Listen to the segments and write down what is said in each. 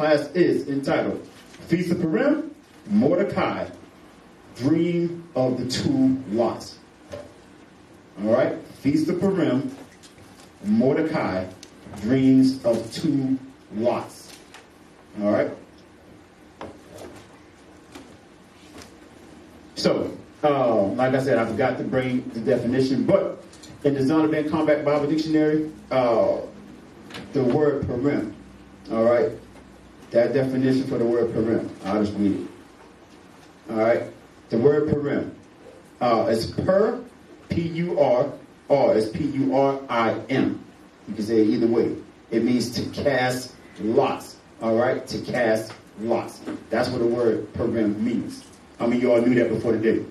class is entitled Feast of Purim, Mordecai, Dream of the Two Lots. All right? Feast of Purim, Mordecai, Dreams of Two Lots. All right? So, like I said, I forgot to bring the definition, but in the Zondervan Combat Bible Dictionary, the word Purim, all right? That definition for the word Purim, I'll just read it. All right? The word Purim is per, P-U-R, or is P-U-R-I-M. You can say it either way. It means to cast lots, all right? To cast lots. That's what the word Purim means. How many of you all knew that before today?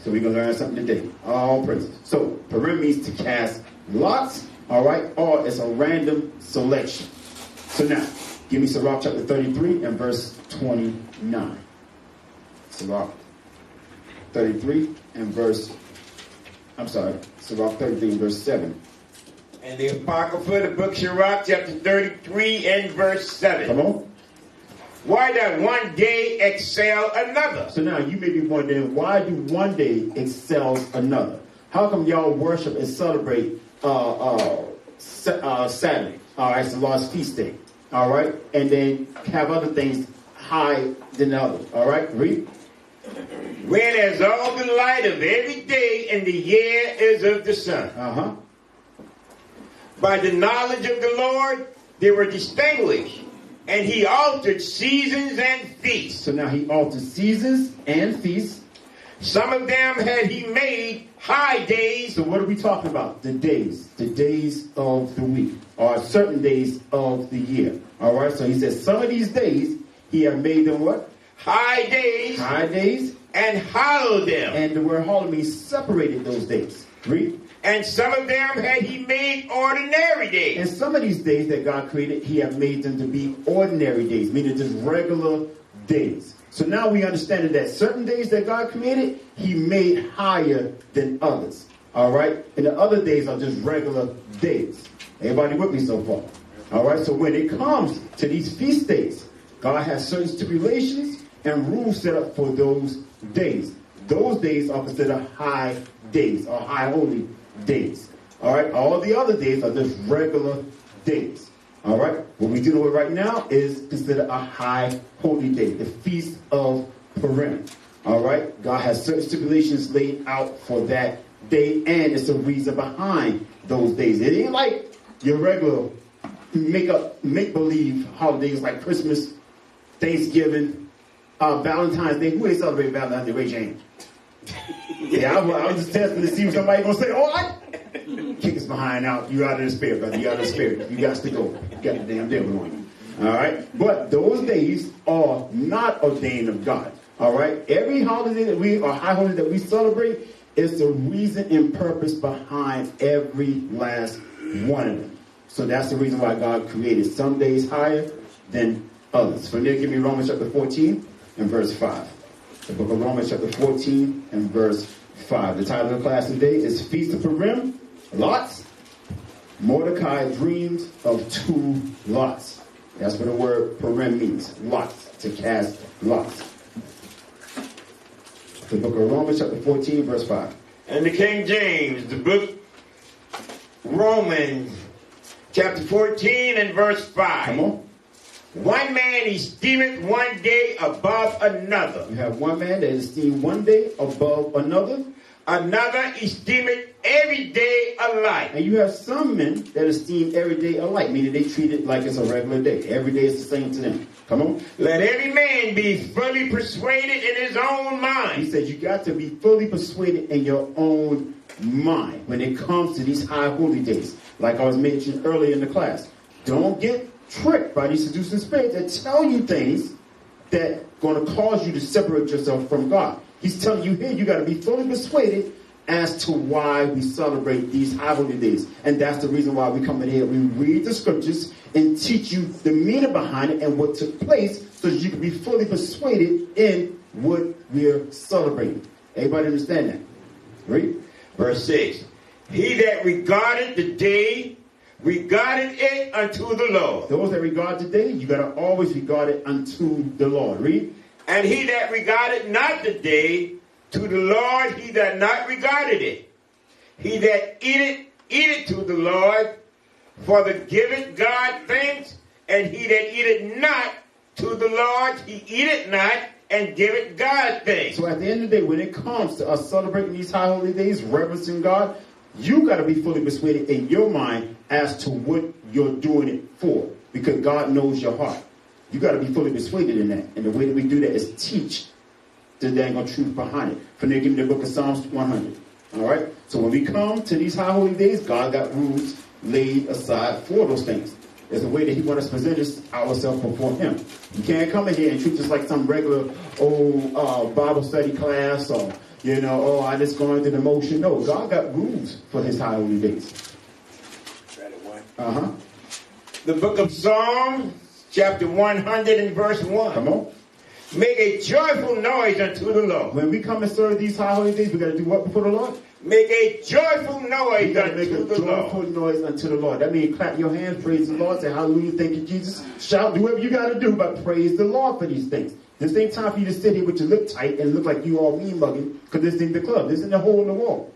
So we're going to learn something today. All praises. So, Purim means to cast lots, all right? Or it's a random selection. So now, give me Sirach chapter 33 and verse 29. Sirach 33 and verse, Sirach 33 and verse 7. And the Apocrypha, the book Sirach chapter 33 and verse 7. Come on. Why does one day excel another? So now you may be wondering, why do one day excels another? How come y'all worship and celebrate Saturday? All right, it's the Lord's feast day. All right, and then have other things high than the other. All right, read. Whereas all the light of every day in the year is of the sun. Uh-huh. By the knowledge of the Lord, they were distinguished. And he altered seasons and feasts. So now he altered seasons and feasts. Some of them had he made high days. So what are we talking about? The days of the week, or certain days of the year. All right, so he says some of these days he had made them what? High days. High days. And hallowed them. And the word hallowed means separated those days. Read. And some of them had he made ordinary days. And some of these days that God created, he had made them to be ordinary days, meaning just regular days. So now we understand that certain days that God created, he made higher than others. All right? And the other days are just regular days. Everybody with me so far? All right? So when it comes to these feast days, God has certain stipulations and rules set up for those days. Those days are considered high days or high holy days. All right, all the other days are just regular days. All right, what we're dealing with right now is considered a high holy day, the Feast of Purim. All right, God has certain stipulations laid out for that day, and it's a reason behind those days. It ain't like your regular make-believe holidays like Christmas, Thanksgiving, Valentine's Day. Who ain't celebrating Valentine's Day? Raise your hand. Yeah, I was just testing to see if somebody gonna say, "Oh, I kick us behind out. You out of the spirit, brother. You out of the spirit. You got to go. You got the damn devil on you." All right, but those days are not ordained of God. All right, every holiday that high holiday that we celebrate is the reason and purpose behind every last one of them. So that's the reason why God created some days higher than others. From there, give me Romans chapter 14 and verse 5. The book of Romans chapter 14 and verse 5. The title of the class today is Feast of Purim, Lots. Mordecai dreams of two lots. That's what the word Purim means. Lots. To cast lots. The book of Romans chapter 14 verse 5. And the King James, the book Romans chapter 14 and verse 5. Come on. One man esteemeth one day above another. You have one man that esteems one day above another. Another esteemeth every day alike. And you have some men that esteem every day alike, meaning they treat it like it's a regular day. Every day is the same to them. Come on. Let every man be fully persuaded in his own mind. He said you got to be fully persuaded in your own mind when it comes to these high holy days. Like I was mentioning earlier in the class. Don't get tricked by these seducing spirits that tell you things that going to cause you to separate yourself from God. He's telling you here you got to be fully persuaded as to why we celebrate these high holy days. And that's the reason why we come in here. We read the scriptures and teach you the meaning behind it and what took place so that you can be fully persuaded in what we're celebrating. Everybody understand that? Read. Verse 6. He that regarded the day regarded it unto the Lord. Those that regard today, you got to always regard it unto the Lord. Read. And he that regarded not the day, to the Lord he that not regarded it. He that eateth to the Lord, for the giveth God thanks, and he that eateth not to the Lord, he eateth not, and giveth God thanks. So at the end of the day, when it comes to us celebrating these high holy days, reverencing God, you got to be fully persuaded in your mind as to what you're doing it for, because God knows your heart. You got to be fully persuaded in that. And the way that we do that is teach the dang truth behind it. From there, give me the book of Psalms 100. All right? So when we come to these high holy days, God got rules laid aside for those things. There's a way that he wants us to present ourselves before him. You can't come in here and treat us like some regular old Bible study class or, I just going through the motion. No, God got rules for his high holy days. The book of Psalms, chapter 100 and verse 1. Come on. Make a joyful noise unto the Lord. When we come and serve these high holy days, we got to do what before the Lord? Make a joyful noise you got to make unto a the joyful Lord. noise unto the Lord. That means clap your hands, praise the Lord, say hallelujah, thank you, Jesus. Shout, do whatever you got to do, but praise the Lord for these things. This ain't time for you to sit here with your lip tight and look like you all mean mugging, because this ain't the club. This ain't the hole in the wall.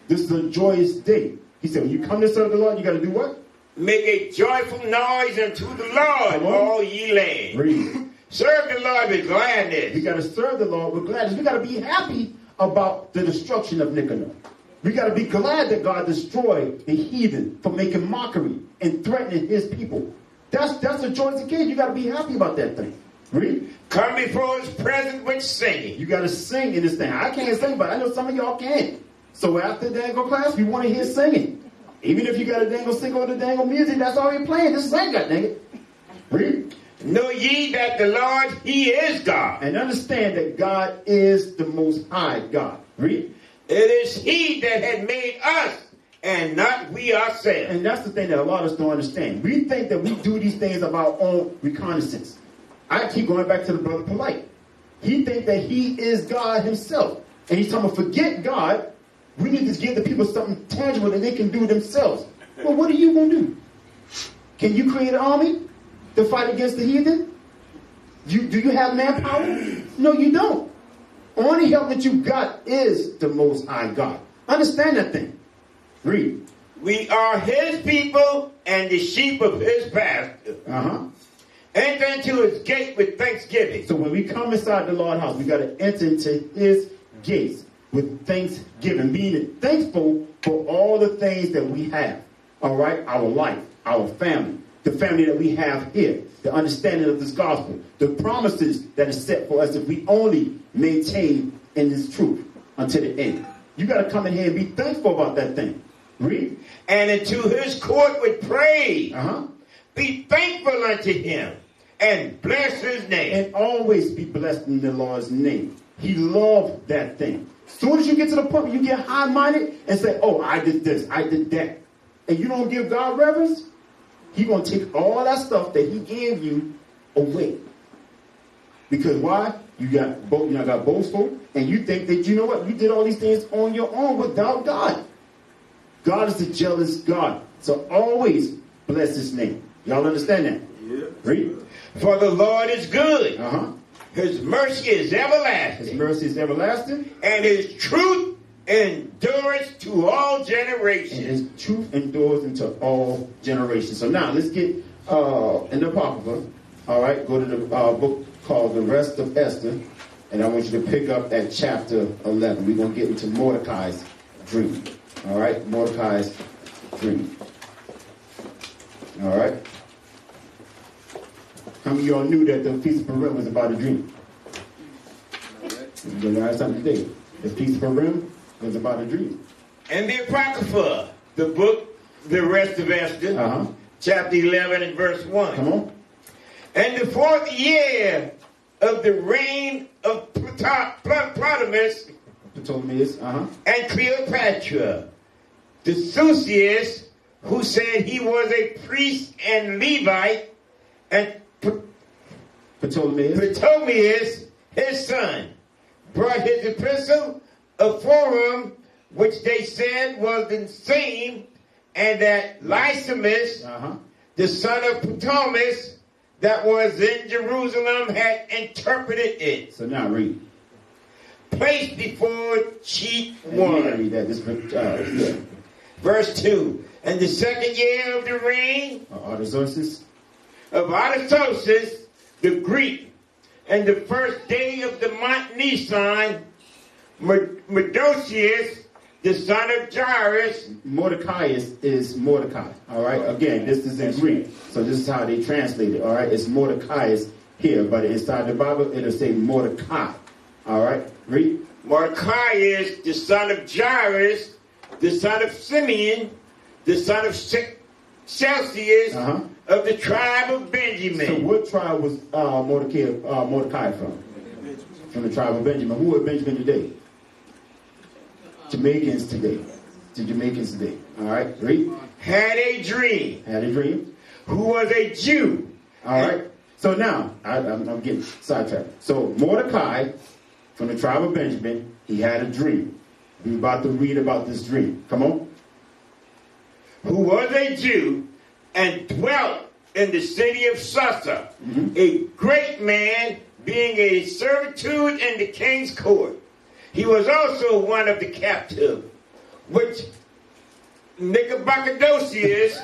This is a joyous day. He said, when you come to serve the Lord, you got to do what? Make a joyful noise unto the Lord, all ye land. Read. Serve the Lord with gladness. We got to serve the Lord with gladness. We got to be happy about the destruction of Nicanor. We got to be glad that God destroyed the heathen for making mockery and threatening his people. That's a joyous occasion. You got to be happy about that thing. Read. Come before his presence with singing. You got to sing in this thing. I can't sing, but I know some of y'all can. So after the dangle class, we want to hear singing. Even if you got a dangle sing over the dangle music, that's all you're playing. This is ain't got dang it. Read. Know ye that the Lord, he is God. And understand that God is the most high God. Read. It is he that had made us, and not we ourselves. And that's the thing that a lot of us don't understand. We think that we do these things of our own reconnaissance. I keep going back to the brother Polite. He thinks that he is God himself. And he's talking about forget God. We need to give the people something tangible that they can do themselves. Well, what are you going to do? Can you create an army to fight against the heathen? Do you have manpower? No, you don't. Only help that you got is the Most High God. Understand that thing. Read. We are his people and the sheep of his pasture. Enter into his gate with thanksgiving. So when we come inside the Lord's house, we got to enter into his gates with thanksgiving, being thankful for all the things that we have. All right? Our life, our family, the family that we have here, the understanding of this gospel, the promises that are set for us if we only maintain in this truth until the end. You got to come in here and be thankful about that thing. Read. And into his court with praise. Be thankful unto him and bless his name. And always be blessed in the Lord's name. He loved that thing. As soon as you get to the point where you get high-minded and say, oh, I did this, I did that, and you don't give God reverence, he's going to take all that stuff that he gave you away. Because why? You got boastful, and you think that, you know what, you did all these things on your own without God. God is a jealous God. So always bless his name. Y'all understand that? Yeah. Read. For the Lord is good. His mercy is everlasting. His mercy is everlasting. And his truth endures to all generations. And his truth endures into all generations. So now let's get in the Apocrypha. All right, go to the book called The Rest of Esther. And I want you to pick up at chapter 11. We're going to get into Mordecai's dream. All right, Mordecai's dream. All right. How many of y'all knew that the Feast of Purim was about a dream? You're going to learn something today. The Feast of Purim was about a dream. And the Apocrypha, the book, The Rest of Esther, chapter 11 and verse 1. Come on. And the 4th year of the reign of Ptolemy and Cleopatra, the Susius, who said he was a priest and Levite, and Ptolemy, his son, brought his epistle of Purim, which they said was the same and that Lysimus, the son of Ptolemus, that was in Jerusalem, had interpreted it. So now read. Placed before chief one. Read that. This, Verse 2. And the second year of the reign of Artaxerxes, the Greek, and the first day of the month Nisan, Mordecai, the son of Jairus. Mordecai is Mordecai. All right. Again, this is in Greek, so this is how they translate it. All right. It's Mordecai here, but inside the Bible it'll say Mordecai. All right. Read. Mordecai is the son of Jairus, the son of Simeon, the son of Celsius, of the tribe of Benjamin. So what tribe was Mordecai from? From the tribe of Benjamin. Who are Benjamin today? Jamaicans today. The Jamaicans today. All right. Read. Had a dream. Who was a Jew. All right. So now, I'm getting sidetracked. So Mordecai, from the tribe of Benjamin, he had a dream. We're about to read about this dream. Come on. Who was a Jew and dwelt in the city of Susa, a great man, being a servitude in the king's court. He was also one of the captives, which Nicobacadocius,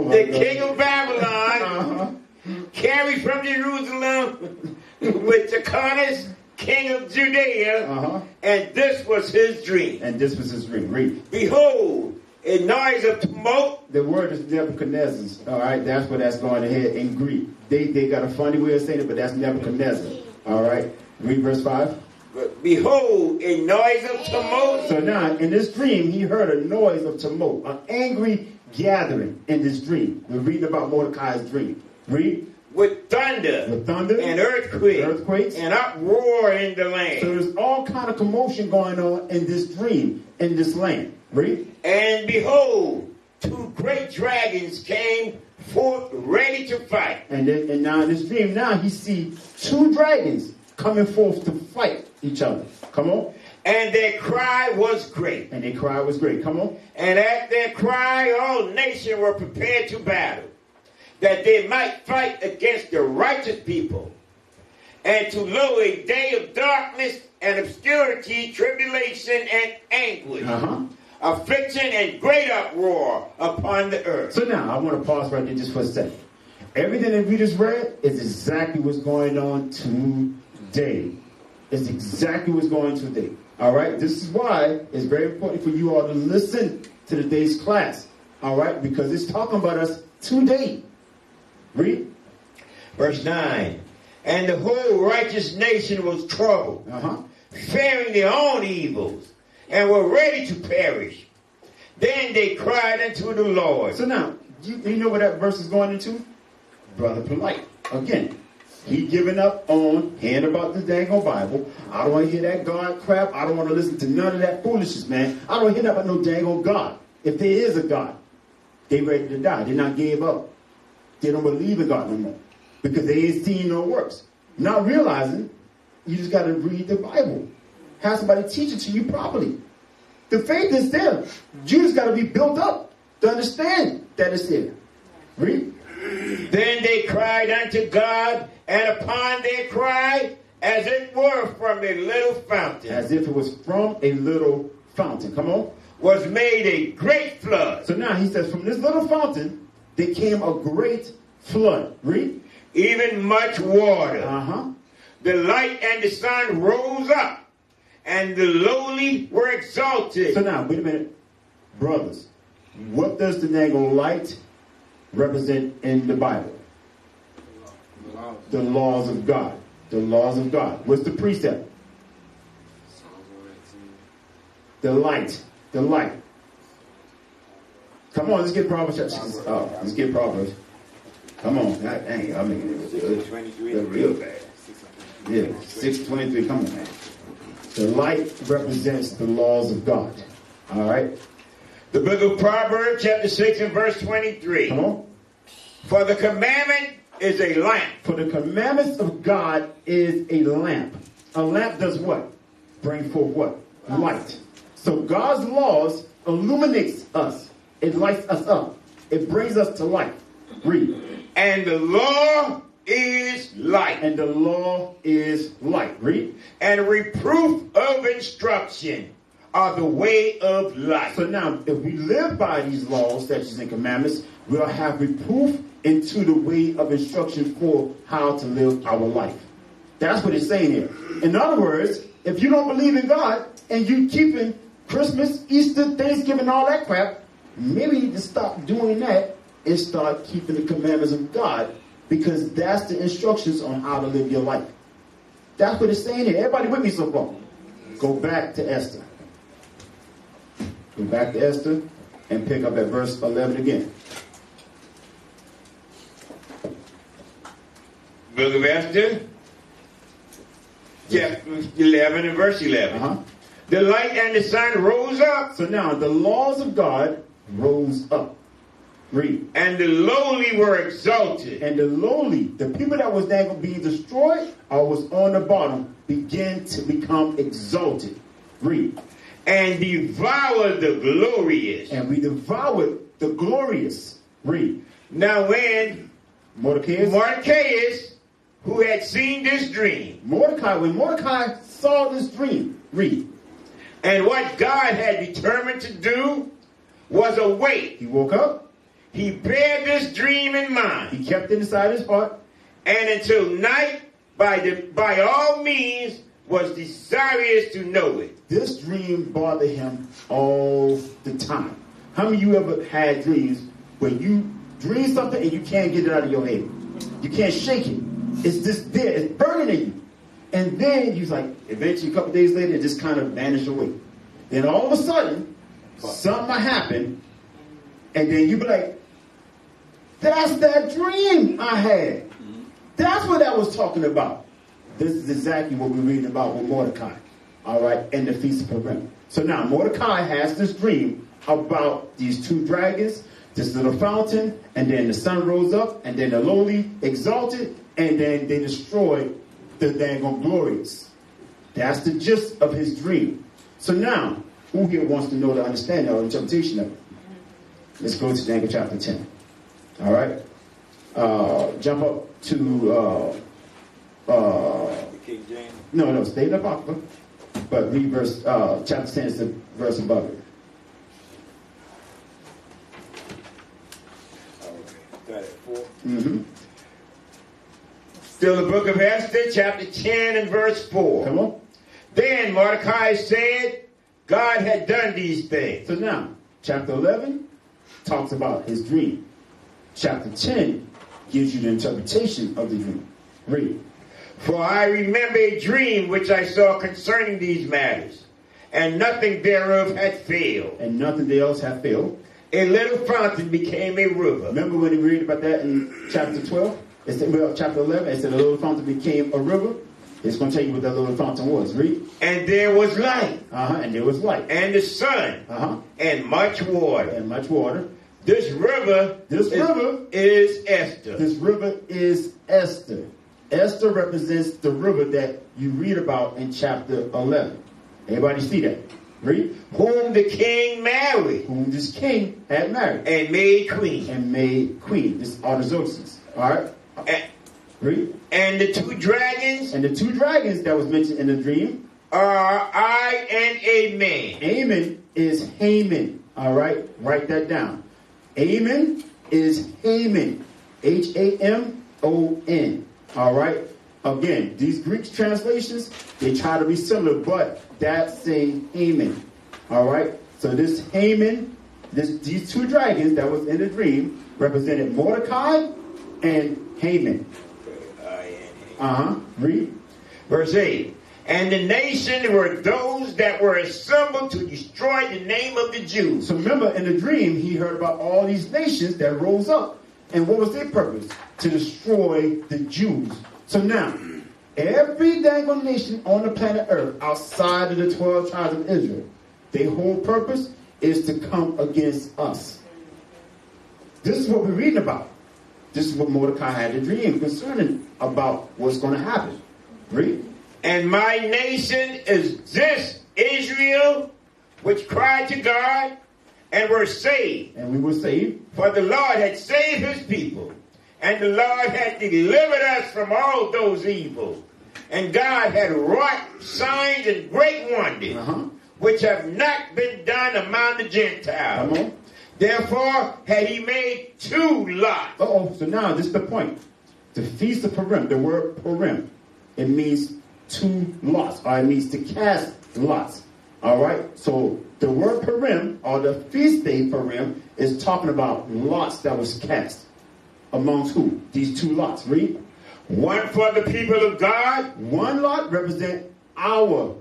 the king of Babylon, carried from Jerusalem with Tyrconnus, king of Judea, and this was his dream. Read. Behold, a noise of tumult. The word is Nebuchadnezzar. All right, that's what that's going ahead in Greek. They got a funny way of saying it, but that's Nebuchadnezzar. All right, read verse 5. But behold, a noise of tumult. So now, in this dream, he heard a noise of tumult, an angry gathering in this dream. We're reading about Mordecai's dream. Read. With thunder and earthquakes and uproar in the land. So there's all kind of commotion going on in this dream, in this land. Read. And behold, two great dragons came forth ready to fight. And now in this dream, now he sees two dragons coming forth to fight each other. Come on. And their cry was great. Come on. And at their cry, all nations were prepared to battle, that they might fight against the righteous people, and to lo, a day of darkness and obscurity, tribulation and anguish, affliction and great uproar upon the earth. So now, I want to pause right there just for a second. Everything that we just read is exactly what's going on today. It's exactly what's going on today. All right? This is why it's very important for you all to listen to today's class. All right? Because it's talking about us today. Read. Verse 9. And the whole righteous nation was troubled, fearing their own evils, and were ready to perish. Then they cried unto the Lord. So now, you know what that verse is going into? Brother Polite. Again, he giving up on hearing about the dang old Bible. I don't want to hear that God crap. I don't want to listen to none of that foolishness, man. I don't want to hear about no dang old God. If there is a God, they ready to die. They not gave up. They don't believe in God no more because they ain't seen no works. Not realizing you just got to read the Bible. Have somebody teach it to you properly. The faith is there. You just got to be built up to understand that it's there. Read. Then they cried unto God, and upon their cry, as it were from a little fountain. As if it was from a little fountain. Come on. Was made a great flood. So now he says, from this little fountain, there came a great flood. Read. Even much water. The light and the sun rose up, and the lowly were exalted. So now, wait a minute. Brothers, what does the dang light represent in the Bible? The laws of God. The laws of God. What's the precept? The light. The light. Come on, let's get Proverbs. Let's get Proverbs. Come on. God dang, I'm making it real bad. Yeah, 6:23. Come on, man. The light represents the laws of God. All right. The book of Proverbs, chapter 6 and verse 23. Come on. For the commandment is a lamp. For the commandments of God is a lamp. A lamp does what? Bring forth what? Light. So God's laws illuminates us. It lights us up. It brings us to life. Read. And the law is light. And the law is light. Read. And reproof of instruction are the way of life. So now, if we live by these laws, statutes, and commandments, we'll have reproof into the way of instruction for how to live our life. That's what it's saying here. In other words, if you don't believe in God and you keeping Christmas, Easter, Thanksgiving, all that crap, maybe you need to stop doing that and start keeping the commandments of God, because that's the instructions on how to live your life. That's what it's saying here. Everybody with me so far? Go back to Esther. Go back to Esther and pick up at verse 11 again. Book of Esther, chapter 11 and verse 11. The light and the sun rose up. So now the laws of God rose up. Read. And the lowly were exalted. And the lowly, the people that was there being destroyed or was on the bottom, began to become exalted. Read. And devoured the glorious. And we devoured the glorious. Read. Now when Mordecai, who had seen this dream. When Mordecai saw this dream. Read. And what God had determined to do was awake. He woke up. He bare this dream in mind. He kept it inside his heart. And until night, by all means, was desirous to know it. This dream bothered him all the time. How many of you ever had dreams where you dream something and you can't get it out of your head? You can't shake it. It's just there. It's burning in you. And then you're like, eventually a couple days later, it just kind of vanished away. Then all of a sudden, something might happen. And then you be like, that's that dream I had. That's what that was talking about. This is exactly what we're reading about with Mordecai. All right, and the Feast of Purim. So now Mordecai has this dream about these two dragons, this little fountain, and then the sun rose up, and then the lowly exalted, and then they destroyed the dang on glorious. That's the gist of his dream. So now, who here wants to know the understanding or interpretation of it? Let's go to Daniel chapter 10. All right. Jump up to King James. No, stay in the Apocrypha. But read verse chapter 10 is the verse above it. Got it. 4. Mm-hmm. Still the book of Esther, chapter 10 and verse 4. Come on. Then Mordecai said, God had done these things. So now, chapter 11 talks about his dream. Chapter 10 gives you the interpretation of the dream. Read. For I remember a dream which I saw concerning these matters, and nothing thereof had failed. And nothing else had failed. A little fountain became a river. Remember when we read about that in chapter 12? It said, well, chapter 11, it said a little fountain became a river. It's going to tell you what that little fountain was. Read. And there was light. And there was light. And the sun. And much water. And much water. This river is Esther. This river is Esther. Esther represents the river that you read about in chapter 11. Everybody see that? Read. Whom the king married. Whom this king had married. And made queen. And made queen. This is Artaxerxes. All right? Read. And the two dragons. And the two dragons that was mentioned in the dream are I and Amen. Amen is Haman. All right? Write that down. Amen is Haman. Hamon. All right? Again, these Greek translations, they try to be similar, but that's saying Haman. All right? So this Haman, these two dragons that was in the dream represented Mordecai and Haman. Read. Verse 8. And the nation were those that were assembled to destroy the name of the Jews. So remember, in the dream, he heard about all these nations that rose up. And what was their purpose? To destroy the Jews. So now, every dang nation on the planet Earth outside of the 12 tribes of Israel, their whole purpose is to come against us. This is what we're reading about. This is what Mordecai had a dream concerning about what's going to happen. Read. And my nation is this Israel, which cried to God and were saved. And we were saved. For the Lord had saved his people, and the Lord had delivered us from all those evils. And God had wrought signs and great wonders, which have not been done among the Gentiles. Therefore had he made 2 lots. So now this is the point. The Feast of Purim, the word Purim, it means 2 lots, or it means to cast lots. All right? So the word Purim, or the feast day Purim, is talking about lots that was cast. Amongst who? These 2 lots. Read. One for the people of God. One lot represent our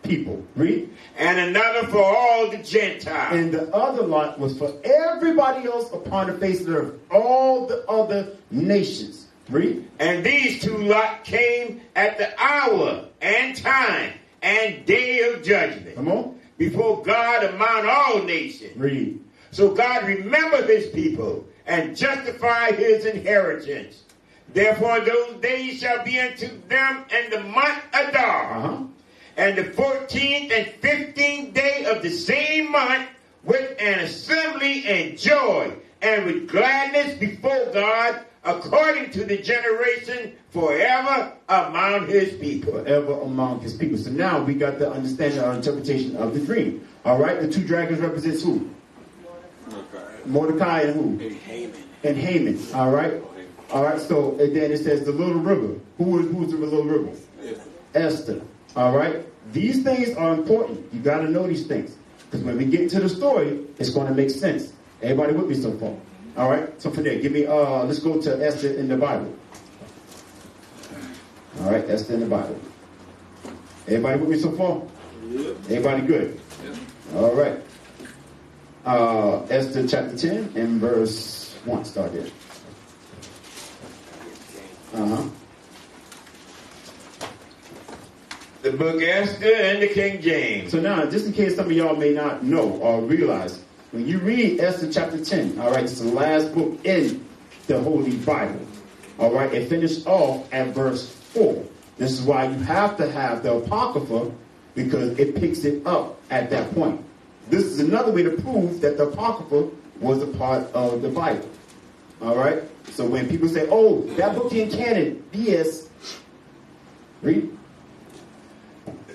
people. Read. And another for all the Gentiles. And the other lot was for everybody else upon the face of the earth. All the other nations. Read. And these 2 lots came at the hour and time and day of judgment. Come on. Before God among all nations. Read. So God remembered his people and justified his inheritance. Therefore those days shall be unto them in the month Adar. And the 14th and 15th day of the same month, with an assembly and joy, and with gladness before God, according to the generation, forever among his people. Forever among his people. So now we got the understanding or interpretation of the dream. All right, the 2 dragons represents who? Mordecai and who? And Haman. All right. All right. So and then it says the little river. Who's the little river? Esther. All right. These things are important. You got to know these things, because when we get into the story, it's going to make sense. Everybody with me so far? All right. So from there, give me. Let's go to Esther in the Bible. All right, Esther in the Bible. Everybody with me so far? Yep. Everybody good? Yep. All right. Esther chapter 10 and verse 1. Start there. The book Esther and the King James. So now, just in case some of y'all may not know or realize, when you read Esther chapter 10, all right, it's the last book in the Holy Bible. All right, it finished off at verse 4. This is why you have to have the Apocrypha, because it picks it up at that point. This is another way to prove that the Apocrypha was a part of the Bible. All right? So when people say, oh, that book ain't canon, BS. Read.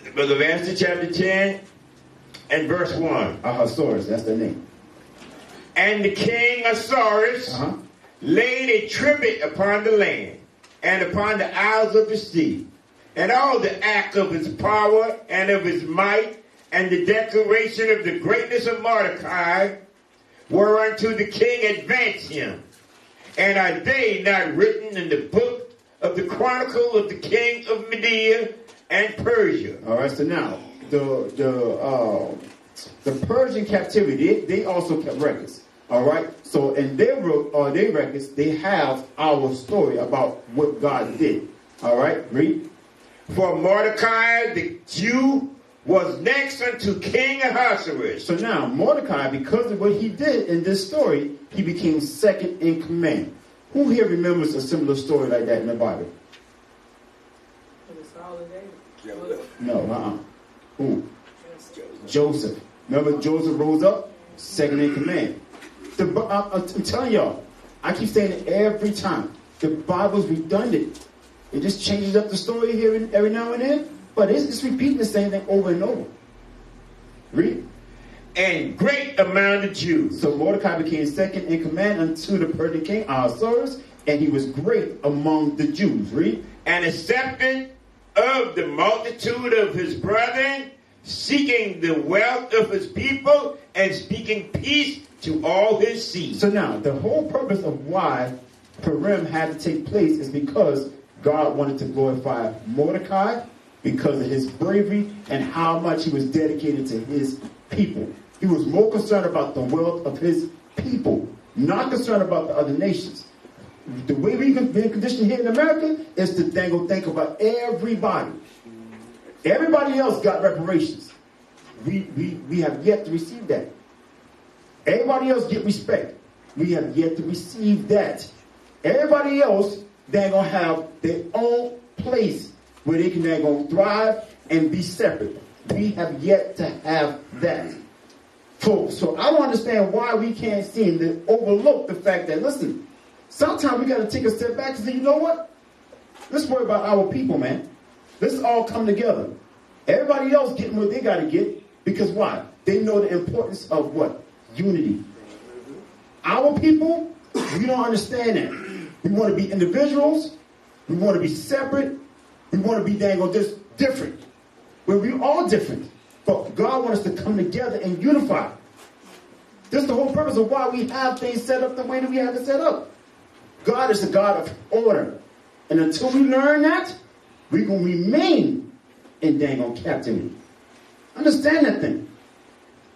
The book of Esther, chapter 10 and verse 1. Ahasuerus, that's their name. And the king Ahasuerus laid a tribute upon the land and upon the isles of the sea, and all the act of his power and of his might, and the declaration of the greatness of Mordecai, whereunto the king advanced him. And are they not written in the book of the chronicle of the king of Media and Persia? All right, so now, the Persian captivity, they also kept records. All right, so in their records, they have our story about what God did. All right, read. For Mordecai the Jew was next unto King Ahasuerus. So now, Mordecai, because of what he did in this story, he became second in command. Who here remembers a similar story like that in the Bible? No, Who? Joseph. Remember, Joseph rose up, second in command. I'm telling y'all, I keep saying it every time. The Bible's redundant. It just changes up the story here every now and then, but it's just repeating the same thing over and over. Read. And great amount of Jews. So Mordecai became second in command unto the Persian king Ahasuerus, and he was great among the Jews. Read. And accepted of the multitude of his brethren, seeking the wealth of his people, and speaking peace to all his seed. So now, the whole purpose of why Purim had to take place is because God wanted to glorify Mordecai because of his bravery and how much he was dedicated to his people. He was more concerned about the wealth of his people, not concerned about the other nations. The way we've been conditioned here in America is to think about everybody. Everybody else got reparations. We have yet to receive that. Everybody else get respect. We have yet to receive that. Everybody else, they're going to have their own place where they're going to thrive and be separate. We have yet to have that. So I don't understand why we can't seem to overlook the fact that, listen, sometimes we got to take a step back and say, you know what? Let's worry about our people, man. Let's all come together. Everybody else getting what they got to get. Because why? They know the importance of what? Unity. Our people, we don't understand that. We want to be individuals. We want to be separate. We want to be just different. Well, we're all different. But God wants us to come together and unify. This is the whole purpose of why we have things set up the way that we have it set up. God is a God of order. And until we learn that, we're going to remain in captivity. Understand that thing.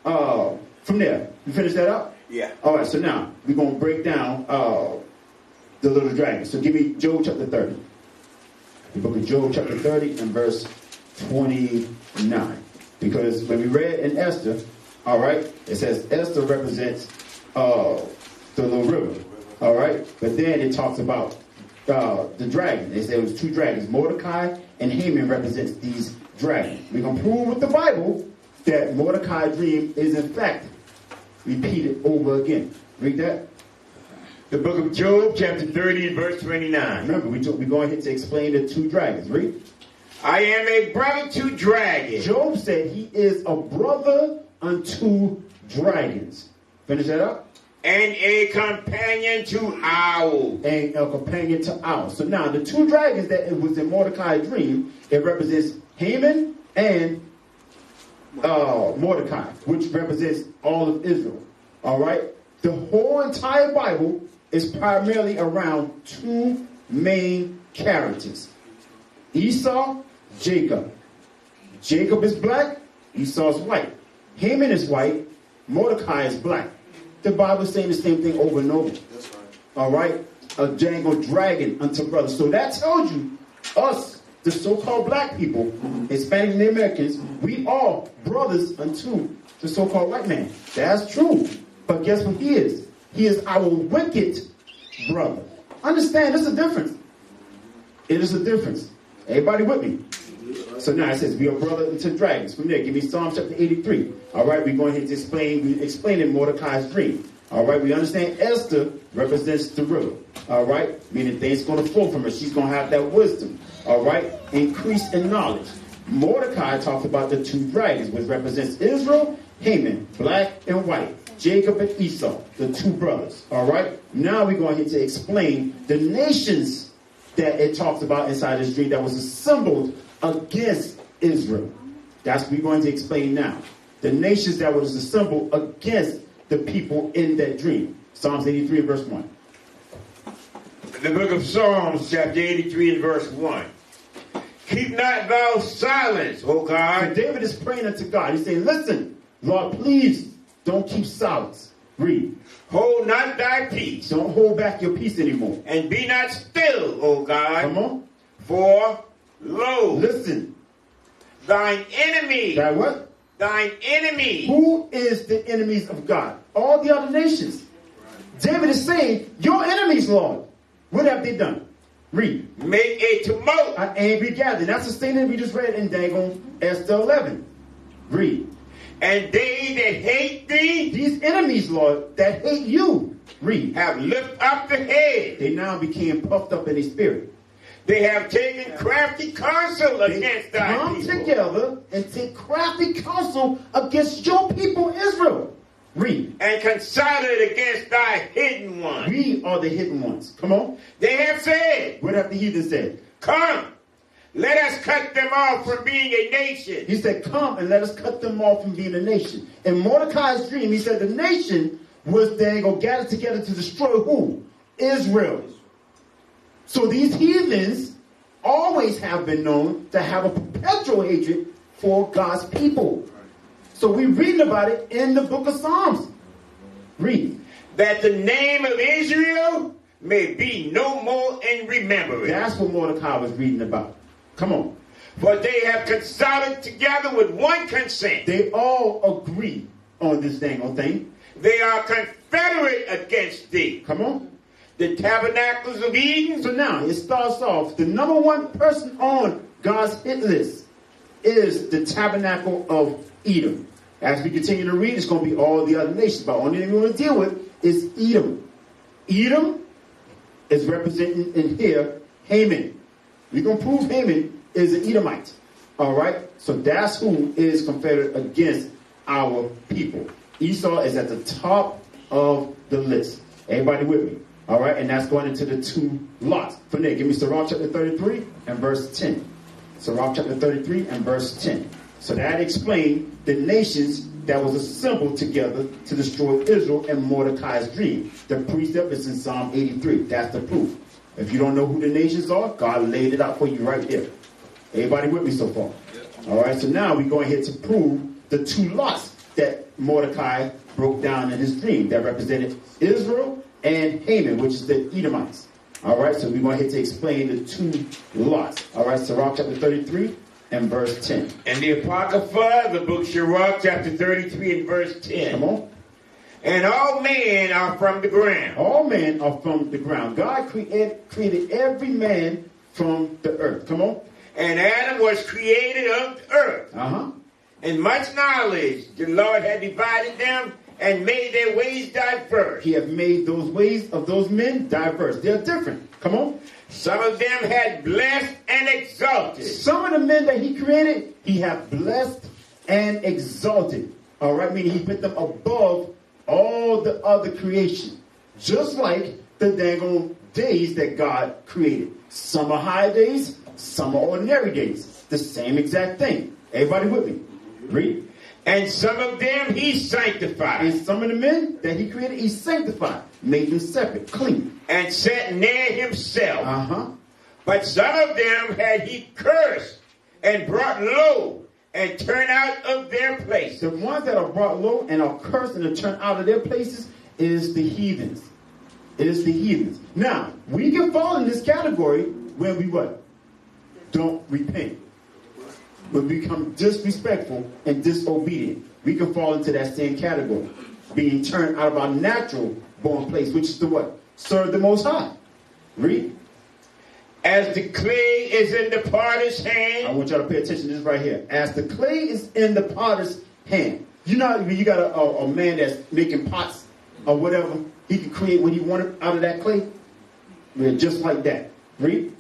From there, you finish that up? Yeah. All right, so now we're going to break down the little dragon. So give me Job chapter 30. The book of Job chapter 30 and verse 29. Because when we read in Esther, all right, it says Esther represents the little river. All right, but then it talks about the dragon. They said it was two dragons. Mordecai and Haman represents these dragons. We're going to prove with the Bible that Mordecai's dream is in fact repeated over again. Read that. The book of Job, chapter 30 and verse 29. Remember, we're going ahead to explain the two dragons. Read. I am a brother to dragons. Job said he is a brother unto dragons. Finish that up. And a companion to owls. And a companion to owls. So now, the two dragons that it was in Mordecai's dream, it represents Haman and Mordecai, which represents all of Israel. All right? The whole entire Bible is primarily around two main characters. Esau, Jacob. Jacob is black, Esau is white. Haman is white, Mordecai is black. The Bible is saying the same thing over and over. That's right. All right? A dragon unto brothers. So that tells you, us, the so-called black people, Hispanic and Americans, we are brothers unto the so-called white man. That's true. But guess what he is? He is our wicked brother. Understand, there's a difference. It is a difference. Everybody with me? So now it says, we are brother unto dragons. From there, give me Psalm chapter 83. All right, we're going to explain Mordecai's dream. All right, we understand Esther represents the river. All right, meaning things going to flow from her. She's going to have that wisdom. All right, increase in knowledge. Mordecai talks about the two dragons, which represents Israel, Haman, black and white. Jacob and Esau, the two brothers. All right, now we're going to explain the nations that it talks about inside this dream that was assembled against Israel. That's what we're going to explain now. The nations that was assembled against the people in that dream. Psalms 83 and verse 1. The book of Psalms, chapter 83 and verse 1. Keep not thou silence, O God. So David is praying unto God. He's saying, listen, Lord, please don't keep silence. Read. Hold not thy peace. Don't hold back your peace anymore. And be not still, O God. Come on. For, lo, listen. Thine enemy. That what? Thine enemy. Who is the enemies of God? All the other nations. David is saying, your enemies, Lord. What have they done? Read. Make a tumult. An angry gathering. That's the statement we just read in Dagon Esther 11. Read. And they that hate thee. These enemies, Lord, that hate you. Read. Have lifted up the head. They now became puffed up in their spirit. They have taken crafty counsel against thy come people. Together and take crafty counsel against your people, Israel. Read. And consulted against thy hidden ones. We are the hidden ones. Come on. They have said. What have the heathen said? Come, let us cut them off from being a nation. He said, come and let us cut them off from being a nation. In Mordecai's dream, he said the nation was there going to gather together to destroy who? Israel. So these heathens always have been known to have a perpetual hatred for God's people. So we're reading about it in the book of Psalms. Read. That the name of Israel may be no more in remembrance. That's what Mordecai was reading about. Come on. For they have consulted together with one consent. They all agree on this thing. They are confederate against thee. Come on. The tabernacles of Eden. So now it starts off. The number one person on God's hit list is the tabernacle of Edom. As we continue to read, it's going to be all the other nations. But the only thing we're going to deal with is Edom. Edom is representing in here Haman. We're going to prove Haman is an Edomite. All right? So that's who is confederate against our people. Esau is at the top of the list. Everybody with me? All right? And that's going into the two lots. From there, give me Sirach chapter 33 and verse 10. Sirach chapter 33 and verse 10. So that explained the nations that was assembled together to destroy Israel and Mordecai's dream. The precept is in Psalm 83. That's the proof. If you don't know who the nations are, God laid it out for you right here. Everybody with me so far? All right, so now we're going here to prove the two lots that Mordecai broke down in his dream that represented Israel and Haman, which is the Edomites. All right, so we're going here to explain the two lots. All right, Sirach chapter 33 and verse 10. And the Apocrypha, the book Sirach chapter 33 and verse 10. Come on. And all men are from the ground. All men are from the ground. God created every man from the earth. Come on. And Adam was created of the earth. And much knowledge the Lord had divided them and made their ways diverse. He have made those ways of those men diverse. They're different. Come on. Some of them had blessed and exalted. Some of the men that he created, he have blessed and exalted. All right, meaning he put them above all the other creation. Just like the daggone days that God created. Some are high days, some are ordinary days. The same exact thing. Everybody with me? Read. And some of them he sanctified. And some of the men that he created, he sanctified. Made them separate, clean. And set near himself. But some of them had he cursed and brought low and turned out of their place. The ones that are brought low and are cursed and are turned out of their places is the heathens. It is the heathens. Now, we can fall in this category when we what? Don't repent. When we become disrespectful and disobedient. We can fall into that same category. Being turned out of our natural born place, which is the what? Serve the Most High. Read. As the clay is in the potter's hand. I want y'all to pay attention to this right here. As the clay is in the potter's hand. You know, when you got a man that's making pots or whatever, he can create what he wanted out of that clay. Yeah, just like that. Read.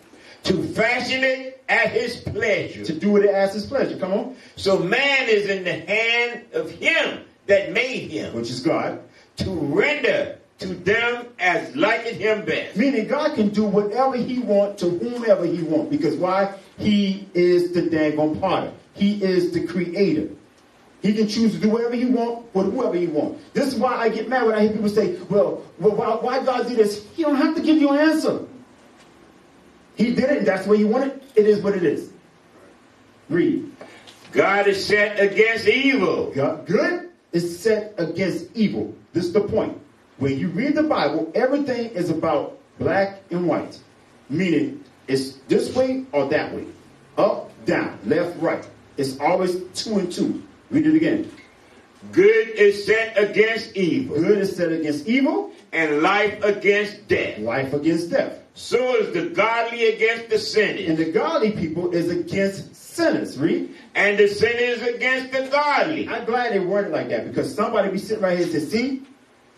To fashion it at his pleasure. To do it as his pleasure. Come on. So man is in the hand of him that made him. Which is God. To render to them as liketh him best. Meaning God can do whatever he wants to whomever he wants. Because why? He is the daggone potter. He is the creator. He can choose to do whatever he wants with whoever he wants. This is why I get mad when I hear people say, well why God do this? He don't have to give you an answer. He did it, and that's the way he wanted it. It is what it is. Read. God is set against evil. Good is set against evil. This is the point. When you read the Bible, everything is about black and white. Meaning, it's this way or that way. Up, down, left, right. It's always 2 and 2. Read it again. Good is set against evil. Good is set against evil. And life against death. Life against death. So is the godly against the sinners. And the godly people is against sinners. Read. And the sinners against the godly. I'm glad they worded like that, because somebody be sitting right here and say, see,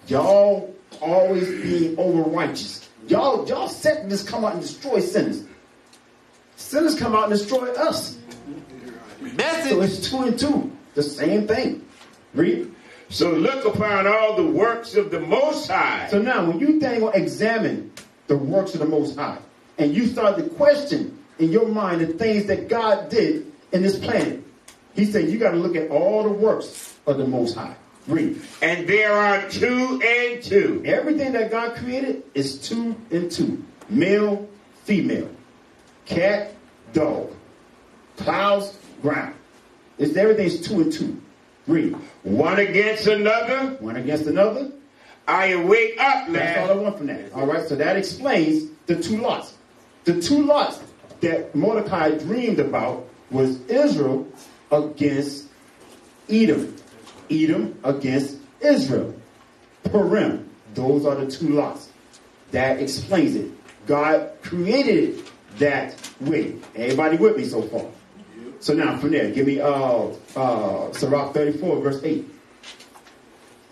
y'all always being over righteous. Y'all set to just come out and destroy sinners. Sinners come out and destroy us. Message. So it's 2 and 2. The same thing. Read. So look upon all the works of the Most High. So now when you think or examine the works of the Most High, and you start to question in your mind the things that God did in this planet, he said you got to look at all the works of the Most High. Read. And there are 2 and 2. Everything that God created is 2 and 2. Male, female. Cat, dog. Clouds, ground. Everything's 2 and 2. Read. One against another. One against another. I awake up, lad. That's all I want from that. All right, so that explains the two lots. The two lots that Mordecai dreamed about was Israel against Edom. Edom against Israel. Purim. Those are the two lots. That explains it. God created it that way. Everybody with me so far? So now from there, give me Sirach 34, verse 8.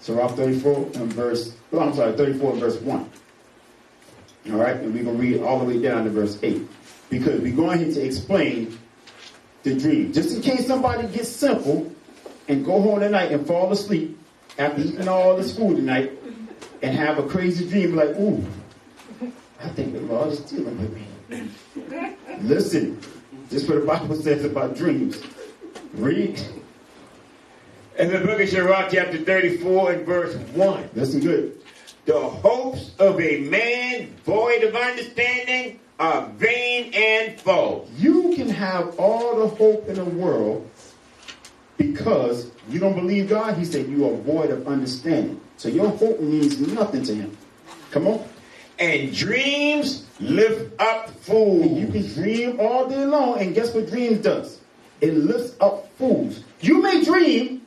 Sirach 34 and verse 34 and verse 1. All right, and we're going to read all the way down to verse 8. Because we're going here to explain the dream. Just in case somebody gets simple and go home tonight and fall asleep after eating all this food tonight and have a crazy dream like, ooh, I think the Lord is dealing with me. Listen, this is what the Bible says about dreams. Read. In the book of Sirach, chapter 34 and verse 1. Listen good. The hopes of a man void of understanding are vain and false. You can have all the hope in the world because you don't believe God. He said you are void of understanding. So your hope means nothing to him. Come on. And dreams lift up fools. You can dream all day long, and guess what dreams does? It lifts up fools. You may dream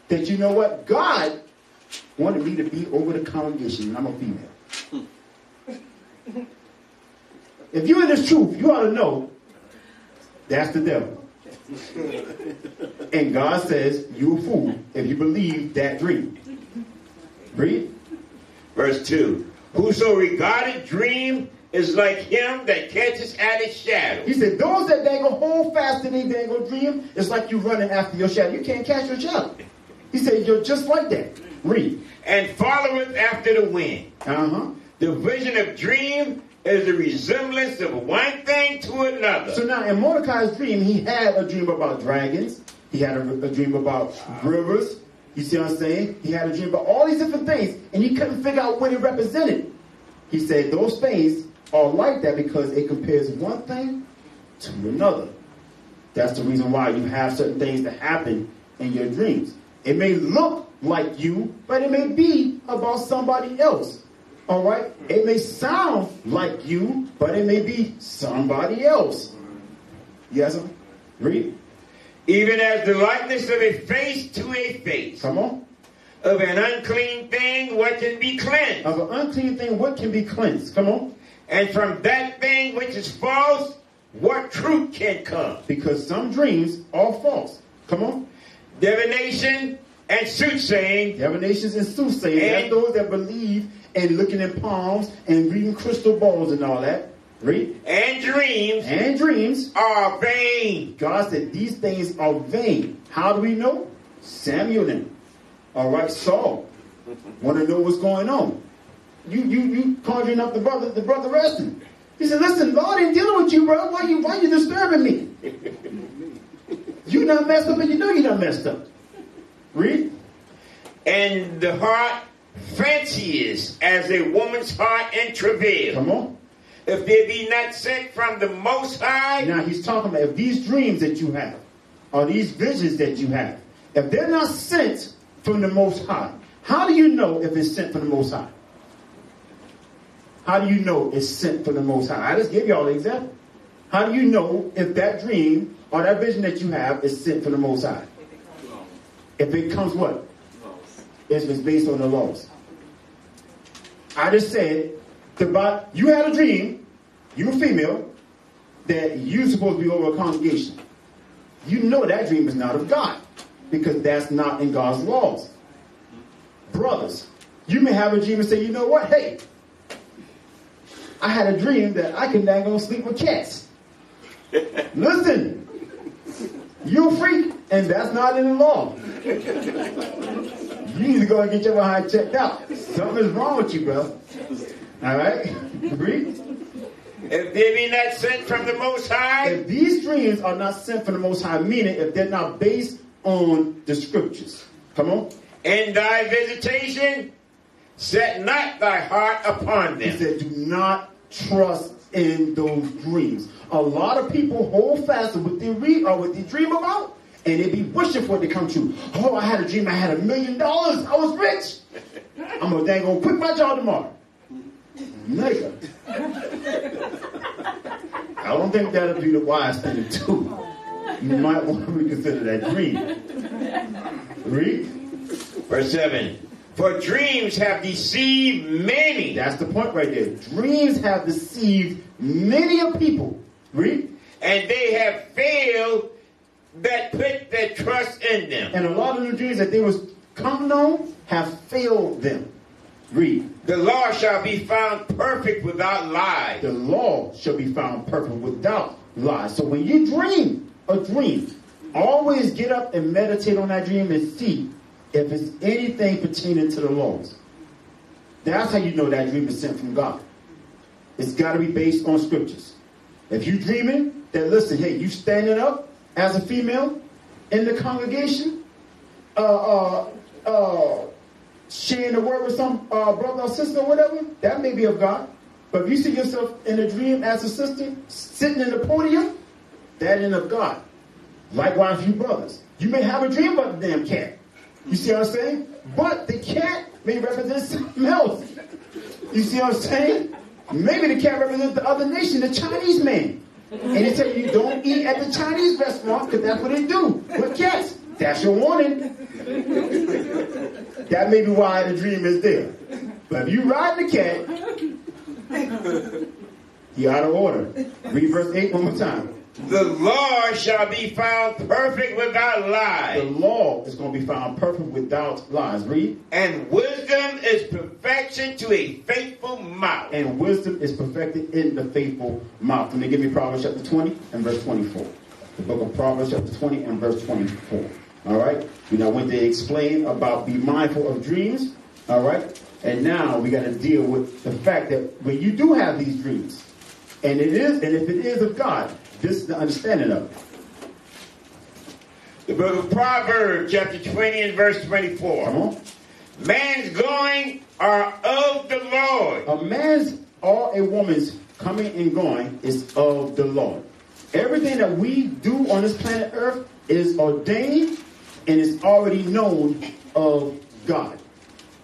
that, you know what, God wanted me to be over the congregation and I'm a female. If you're in this truth, you ought to know that's the devil. And God says you a fool if you believe that dream. Read. Verse 2. Whoso regarded dream is like him that catches at his shadow. He said, those that they go hold fast and they go dream, it's like you running after your shadow. You can't catch your shadow. He said, you're just like that. Read. And followeth after the wind. Uh-huh. The vision of dream is the resemblance of one thing to another. So now in Mordecai's dream, he had a dream about dragons. He had a dream about rivers. You see what I'm saying? He had a dream about all these different things, and he couldn't figure out what it represented. He said those things are like that because it compares one thing to another. That's the reason why you have certain things that happen in your dreams. It may look like you, but it may be about somebody else. All right? It may sound like you, but it may be somebody else. Yes, sir? Read. Even as the likeness of a face to a face. Come on. Of an unclean thing, what can be cleansed? Of an unclean thing, what can be cleansed? Come on. And from that thing which is false, what truth can come? Because some dreams are false. Come on. Divination and soothsaying. Divinations and soothsaying. That's those that believe in looking in palms and reading crystal balls and all that. Read. And dreams. And dreams are vain. God said these things are vain. How do we know? Samuel then. All right, Saul. Want to know what's going on. You conjuring up the brother resting. He said, listen, Lord ain't dealing with you, bro. Why you disturbing me? You done messed up and you know you done messed up. Read. And the heart fanciest as a woman's heart in travail. Come on. If they be not sent from the Most High. Now he's talking about if these dreams that you have, or these visions that you have, if they're not sent from the Most High, how do you know if it's sent from the Most High? How do you know it's sent from the Most High? I just gave you all the example. How do you know if that dream or that vision that you have is sent from the Most High? If it comes what? If it's based on the laws. I just said, you had a dream, you a female, that you're supposed to be over a congregation. You know that dream is not of God, because that's not in God's laws. Brothers, you may have a dream and say, you know what, hey, I had a dream that I can now go sleep with cats. Listen, you're a freak, and that's not in the law. You need to go and get your behind checked out. Something is wrong with you, bro. All right? Agree? If they be not sent from the Most High. If these dreams are not sent from the Most High, meaning if they're not based on the scriptures. Come on. In thy visitation, set not thy heart upon them. He said, do not trust in those dreams. A lot of people hold fast to what they read or what they dream about, and they be wishing for it to come true. Oh, I had a dream I had $1 million. I was rich. I'm gonna quit my job tomorrow. Nigga. I don't think that'll be the wise thing to do. You might want to reconsider that dream. Read. Verse 7. For dreams have deceived many. That's the point right there. Dreams have deceived many of people. Read. And they have failed that put their trust in them. And a lot of the dreams that they was counting on have failed them. Read. The law shall be found perfect without lies. The law shall be found perfect without lies. So when you dream a dream, always get up and meditate on that dream and see if it's anything pertaining to the laws. That's how you know that dream is sent from God. It's got to be based on scriptures. If you dreaming that, listen, hey, you standing up as a female in the congregation, sharing the word with some brother or sister or whatever, that may be of God. But if you see yourself in a dream as a sister sitting in the podium, that ain't of God. Likewise, you brothers. You may have a dream about the damn cat. You see what I'm saying? But the cat may represent something else. You see what I'm saying? Maybe the cat represents the other nation, the Chinese man. And they tell you don't eat at the Chinese restaurant because that's what they do with cats. That's your warning. That may be why the dream is there. But if you ride the cat, you're out of order. Read verse 8 one more time. The law shall be found perfect without lies. The law is going to be found perfect without lies. Read. And wisdom is perfection to a faithful mouth. And wisdom is perfected in the faithful mouth. Let me give me Proverbs chapter 20 and verse 24. The book of Proverbs chapter 20 and verse 24. All right. We now went to explain about be mindful of dreams. All right. And now we got to deal with the fact that when you do have these dreams, and if it is of God, this is the understanding of it. The book of Proverbs, chapter 20 and verse 24. Come on. Man's going are of the Lord. A man's or a woman's coming and going is of the Lord. Everything that we do on this planet Earth is ordained and is already known of God.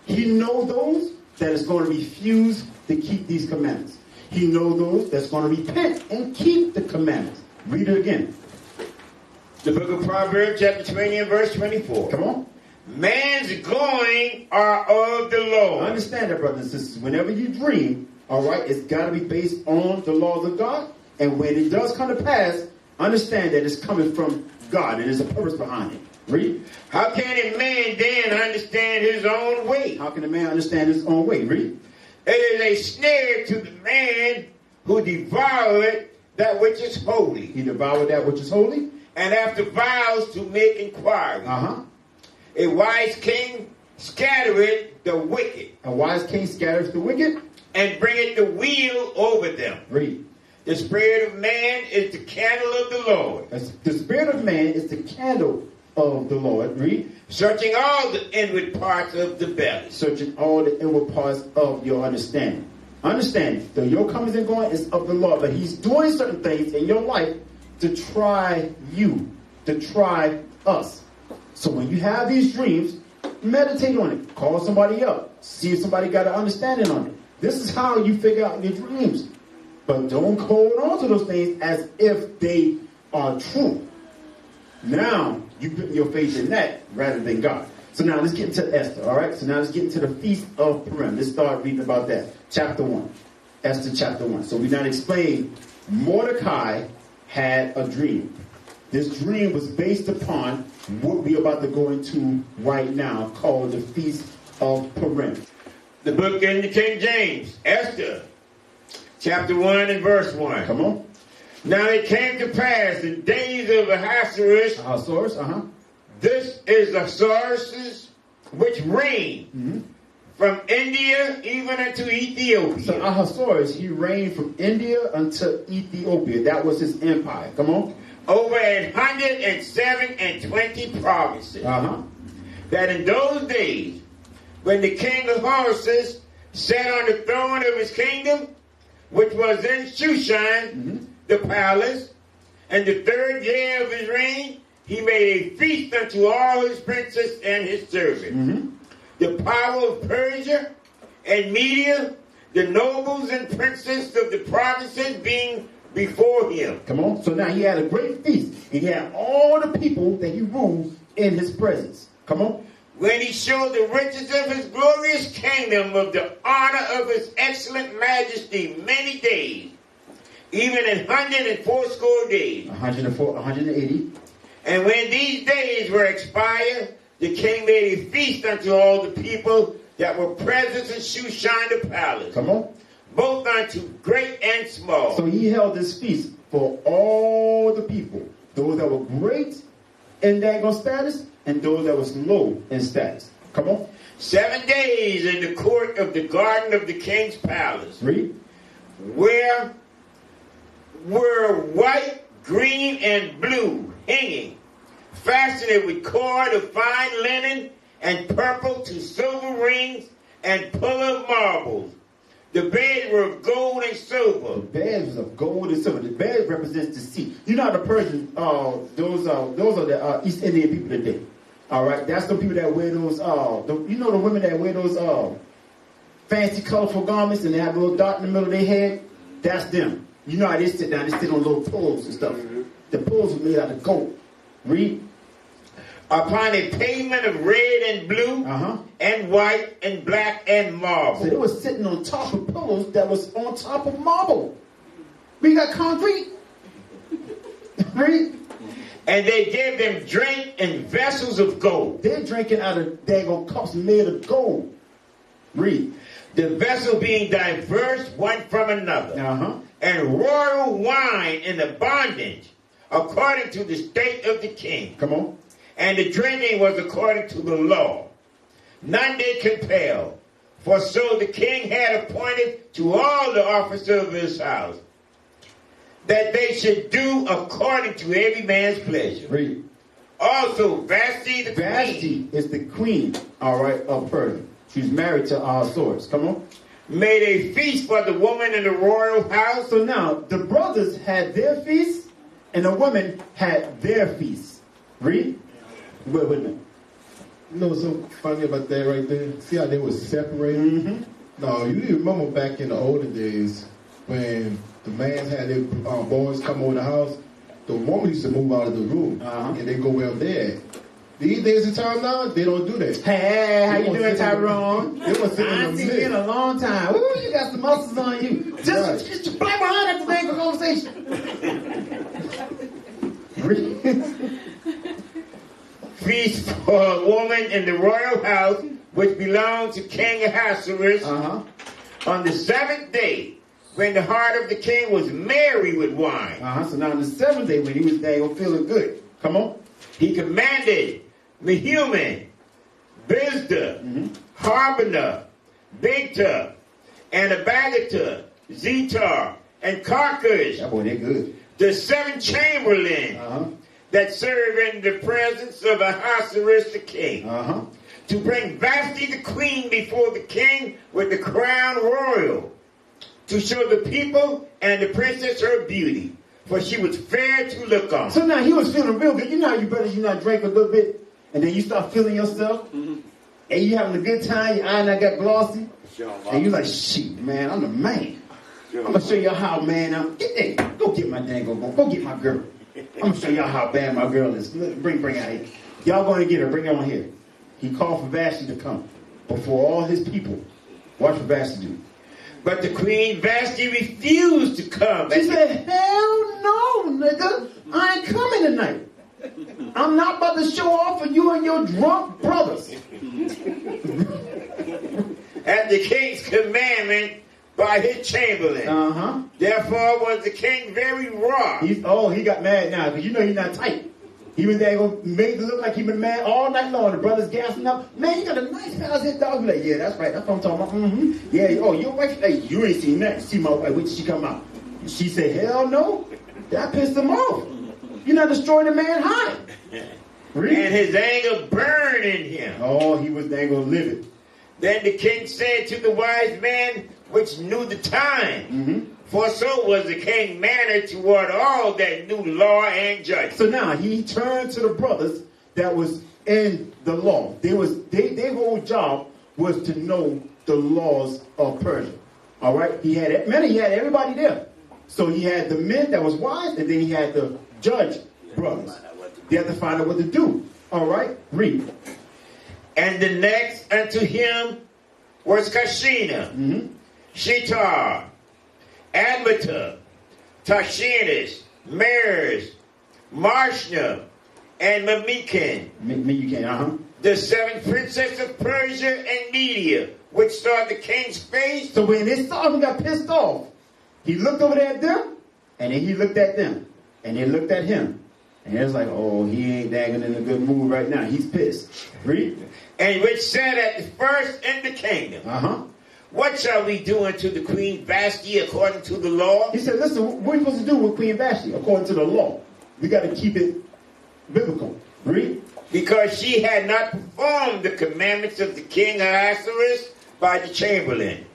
He knows those that is going to refuse to keep these commandments. He knows those that's going to repent and keep the commandments. Read it again. The book of Proverbs, chapter 20 and verse 24. Come on. Man's going are of the Lord. Understand that, brothers and sisters. Whenever you dream, all right, it's got to be based on the laws of God. And when it does come to pass, understand that it's coming from God and there's a purpose behind it. Read. How can a man then understand his own way? How can a man understand his own way? Read. It is a snare to the man who devoured that which is holy. He devoured that which is holy. And after vows to make inquiry. A wise king scattereth the wicked. A wise king scatters the wicked. And bringeth the wheel over them. Read. The spirit of man is the candle of the Lord. The spirit of man is the candle of the Lord. Read. Searching all the inward parts of the belly. Searching all the inward parts of your understanding. Understand, your comings and going is of the Lord, but he's doing certain things in your life to try you, to try us. So when you have these dreams, meditate on it. Call somebody up. See if somebody got an understanding on it. This is how you figure out your dreams. But don't hold on to those things as if they are true. Now, you put your faith in that rather than God. So now let's get into Esther, all right? So now let's get into the Feast of Purim. Let's start reading about that. Chapter 1. Esther chapter 1. So we now explain Mordecai had a dream. This dream was based upon what we're about to go into right now, called the Feast of Purim. The book in the King James, Esther, chapter 1 and verse 1. Come on. Now it came to pass in days of Ahasuerus. Ahasuerus, This is Ahasuerus which reigned from India even unto Ethiopia. So Ahasuerus, he reigned from India unto Ethiopia. That was his empire. Come on. Over 127 provinces. That in those days, when the king of Ahasuerus sat on the throne of his kingdom, which was in Shushan, the palace, and the 3rd year of his reign, he made a feast unto all his princes and his servants. The power of Persia and Media, the nobles and princes of the provinces being before him. Come on. So now he had a great feast. And he had all the people that he ruled in his presence. Come on. When he showed the riches of his glorious kingdom, of the honor of his excellent majesty, many days, even 180 days. 180. And when these days were expired, the king made a feast unto all the people that were present in Shushan the palace. Come on. Both unto great and small. So he held this feast for all the people. Those that were great in daggone status and those that was low in status. Come on. 7 days in the court of the garden of the king's palace. Read. Where were white, green, and blue hanging, fastened with cord of fine linen, and purple to silver rings, and puller marbles. The beds were of gold and silver. The beds was of gold and silver. The bed represents the sea. You know how the Persians, those are the East Indian people today. All right, that's the people that wear those. You know the women that wear those fancy, colorful garments, and they have a little dot in the middle of their head. That's them. You know how they sit down. They sit on little poles and stuff. The poles were made out of gold. Read. Upon a pavement of red and blue, and white and black and marble. So they were sitting on top of pillows that was on top of marble. We got concrete. Read. And they gave them drink in vessels of gold. They're drinking out of daggone cups made of gold. Read. The vessel being diverse one from another. And royal wine in the bondage, according to the state of the king. Come on. And the drinking was according to the law. None did compel. For so the king had appointed to all the officers of his house, that they should do according to every man's pleasure. Read. Also, Vashti the queen. Vashti is the queen, all right, of Persia. She's married to Ahasuerus. Come on. Made a feast for the woman in the royal house. So now, the brothers had their feast, and the women had their feast. Read. Wait a minute. You know what's so funny about that right there? See how they were separated? No, you remember back in the olden days when the man had their boys come over the house, the woman used to move out of the room and they go where they're at. These days in time now, they don't do that. Hey, how you doing, Tyrone? They were sitting I ain't seen you in a long time. Ooh, you got some muscles on you. Just play behind that thing conversation. Feast for a woman in the royal house, which belonged to King Ahasuerus, on the 7th day, when the heart of the king was merry with wine. So now on the 7th day, when he was there, feeling good. Come on. He commanded Mehuman, Bizda, Harbona, Bigta, and Abagata, Zetar, and Carcass. That boy, they're good. The 7 chamberlains that serve in the presence of Ahasuerus the king, to bring Vashti the queen before the king with the crown royal, to show the people and the princess her beauty, for she was fair to look on. So now he was feeling real good. You know how you not drink a little bit, and then you start feeling yourself, and you having a good time, your eye not got glossy, and you like, shit, man, I'm the man. I'm going to show y'all how, man, get there. Go get my go get my girl. I'm going to show y'all how bad my girl is. Bring her out here. Y'all going to get her. Bring her on here. He called for Vashti to come before all his people. Watch what Vashti do. But the queen Vashti refused to come. She said, hell no, nigga. I ain't coming tonight. I'm not about to show off for you and your drunk brothers. At the king's commandment by his chamberlain. Therefore was the king very wroth. He got mad now, because you know he's not tight. He was there going to make it look like he been mad all night long. The brothers gassing up. Man, you got a nice palace here, dog. Like, yeah, that's right. That's what I'm talking about. Yeah, your wife, hey, you ain't seen that. See my wife, wait till she come out. She said, hell no. That pissed him off. You're not destroying the man high. And his anger burned in him. Oh, he was dang gonna live it. Then the king said to the wise man, which knew the time, for so was the king mannered toward all that knew law and judgment. So now he turned to the brothers that was in the law. Their whole job was to know the laws of Persia. All right, he had everybody there. So he had the men that was wise, and then he had the judge brothers. They had to find out what to do. All right, read. And the next unto him was Kashina, Shetar, Admata, Tashinis, Meres, Marshna, and Memucan, the 7th princess of Persia and Media, which saw the king's face. So when they saw him, he got pissed off. He looked over there at them, and then he looked at them, and they looked at him. And it was like, oh, he ain't dagging in a good mood right now. He's pissed. Read. And which said at the first in the kingdom, what shall we do unto the Queen Vashti according to the law? He said, listen, what are you supposed to do with Queen Vashti according to the law? We got to keep it biblical. Read. Because she had not performed the commandments of the king Ahasuerus by the chamberlain.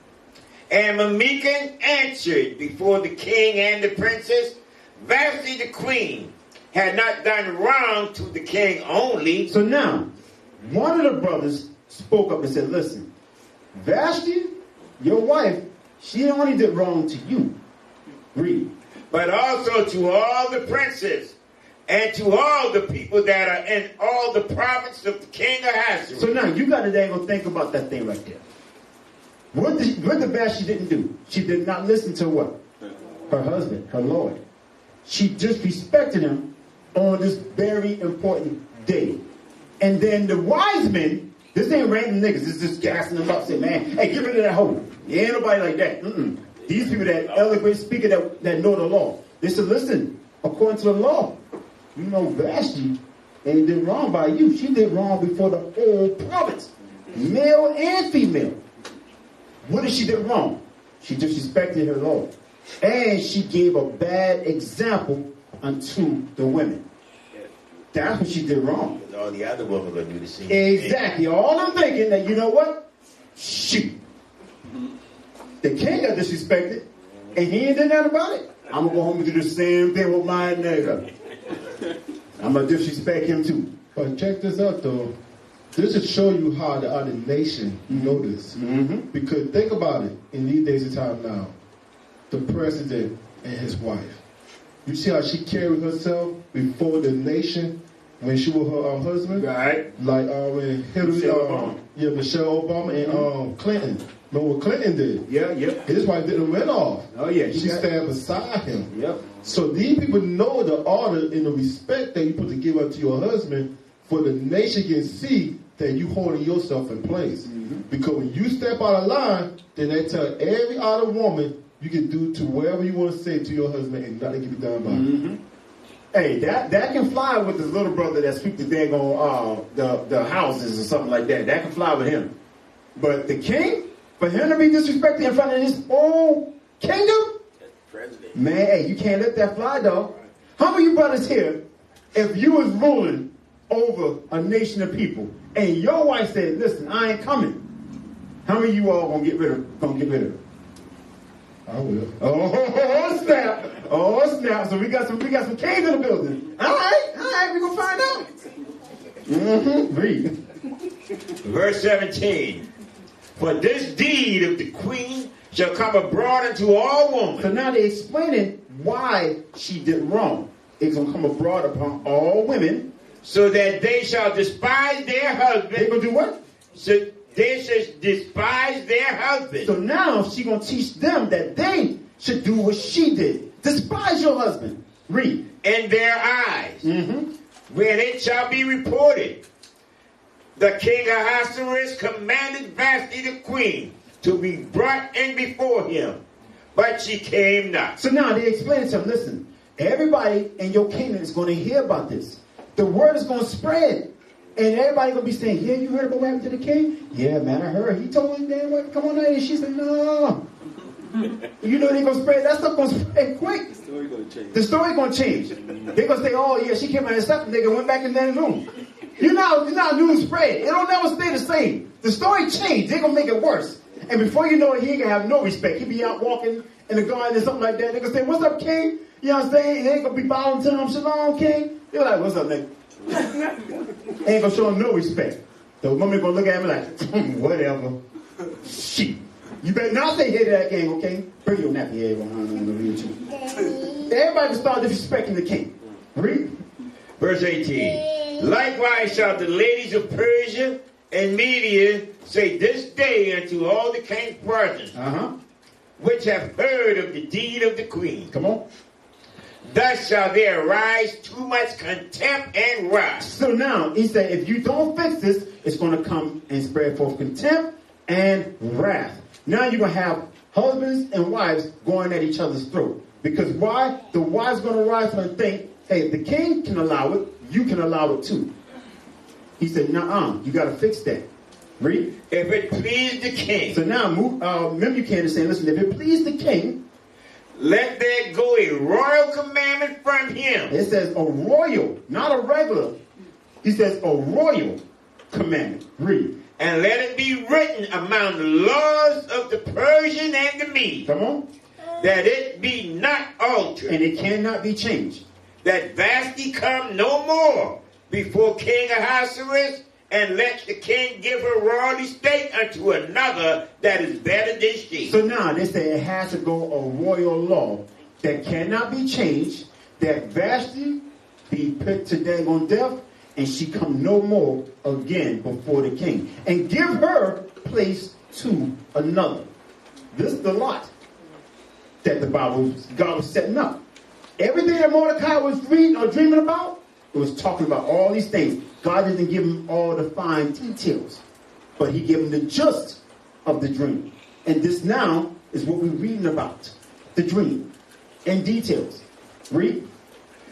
And Memucan answered before the king and the princess, Vashti the queen had not done wrong to the king only. So now, one of the brothers spoke up and said, listen, Vashti, your wife, she only did wrong to you. Read. But also to all the princes and to all the people that are in all the province of the king Ahasuerus. So now, you got to go think about that thing right there. What the Vashti didn't do? She did not listen to what? Her husband, her Lord. She disrespected him on this very important day. And then the wise men, this ain't random niggas, this is just gassing them up, saying, man, hey, get rid of that hoe. Ain't nobody like that. These people that eloquent speaker that know the law. They said, listen, according to the law, you know Vashti ain't did wrong by you. She did wrong before the whole province, male and female. What did she do wrong? She disrespected her Lord. And she gave a bad example unto the women. That's what she did wrong. All the other women are going to do the same. Exactly. All I'm thinking that, you know what? Shoot. The king got disrespected, and he ain't did nothing about it. I'm going to go home and do the same thing with my nigga. I'm going to disrespect him too. But check this out, though. This should show you how the other nation know this. Because think about it, in these days of time now, the president and his wife. You see how she carried herself before the nation when she was her husband? Right. Like when Hillary, Michelle Obama and Clinton. Remember what Clinton did? Yeah. His wife didn't win off. Oh, yeah. She stand beside him. Yep. So these people know the honor and the respect that you put to give up to your husband for the nation can see that you holding yourself in place. Because when you step out of line, then they tell every other woman you can do to whatever you want to say to your husband and nothing can be done about it. Hey, that can fly with his little brother that sweep the daggone the houses or something like that. That can fly with him. But the king, for him to be disrespected in front of his whole kingdom, man, hey, you can't let that fly, dog. How many of you brothers here, if you was ruling over a nation of people and your wife said, listen, I ain't coming, how many of you all gonna get rid of her? I will. Oh snap! Oh snap! So we got some kings in the building. All right, we gonna find out. Read. Verse 17. For this deed of the queen shall come abroad unto all women. So now they're explaining why she did wrong. It's gonna come abroad upon all women, so that they shall despise their husband. They gonna do what? So they should despise their husband. So now she's going to teach them that they should do what she did. Despise your husband. Read. In their eyes. When it shall be reported, the king Ahasuerus commanded Vashti the queen to be brought in before him, but she came not. So now they explain to him, listen, everybody in your kingdom is going to hear about this. The word is going to spread. And everybody going to be saying, yeah, you heard about what happened to the king? Yeah, man, I heard. He told his damn wife, come on out. And she said, no. You know they're going to spread. That stuff going to spread quick. The story going to change. The story going to change. They're going to say, oh, yeah, she came out and stuff. And they went back in that room. You know news spread. It don't never stay the same. The story changed. They're going to make it worse. And before you know it, he ain't going to have no respect. He'll be out walking in the garden or something like that. They're going to say, what's up, king? You know what I'm saying? They ain't going to be bowing to him. Shalom, king. They're like, what's up, nigga? Ain't gonna show him no respect. The woman gonna look at him like, whatever. Shit. You better not say hey to that king, okay? Bring your nappy head behind on the real you. Everybody can start disrespecting the king. Read. Verse 18. Likewise shall the ladies of Persia and Media say this day unto all the king's brothers, which have heard of the deed of the queen. Come on. thus shall there arise too much contempt and wrath. So now, he said, if you don't fix this, it's going to come and spread forth contempt and wrath. Now you're going to have husbands and wives going at each other's throat. Because why? The wife's going to rise up and think, hey, if the king can allow it, you can allow it too. He said, nuh-uh, you got to fix that. Read. If it please the king. So now, remember you can't say, listen, if it please the king, let there go a royal commandment from him. it says a royal, not a regular. He says a royal commandment. Read. And let it be written among the laws of the Persian and the Mede. Come on. That it be not altered. And it cannot be changed. That Vashti come no more before King Ahasuerus, and let the king give her royal estate unto another that is better than she. So now they say it has to go a royal law that cannot be changed, that Vashti be put to death on death, and she come no more again before the king. And give her place to another. This is the lot that the Bible, God was setting up. Everything that Mordecai was reading or dreaming about, it was talking about all these things. God didn't give him all the fine details, but he gave him the gist of the dream. And this now is what we're reading about, the dream, in details. Read.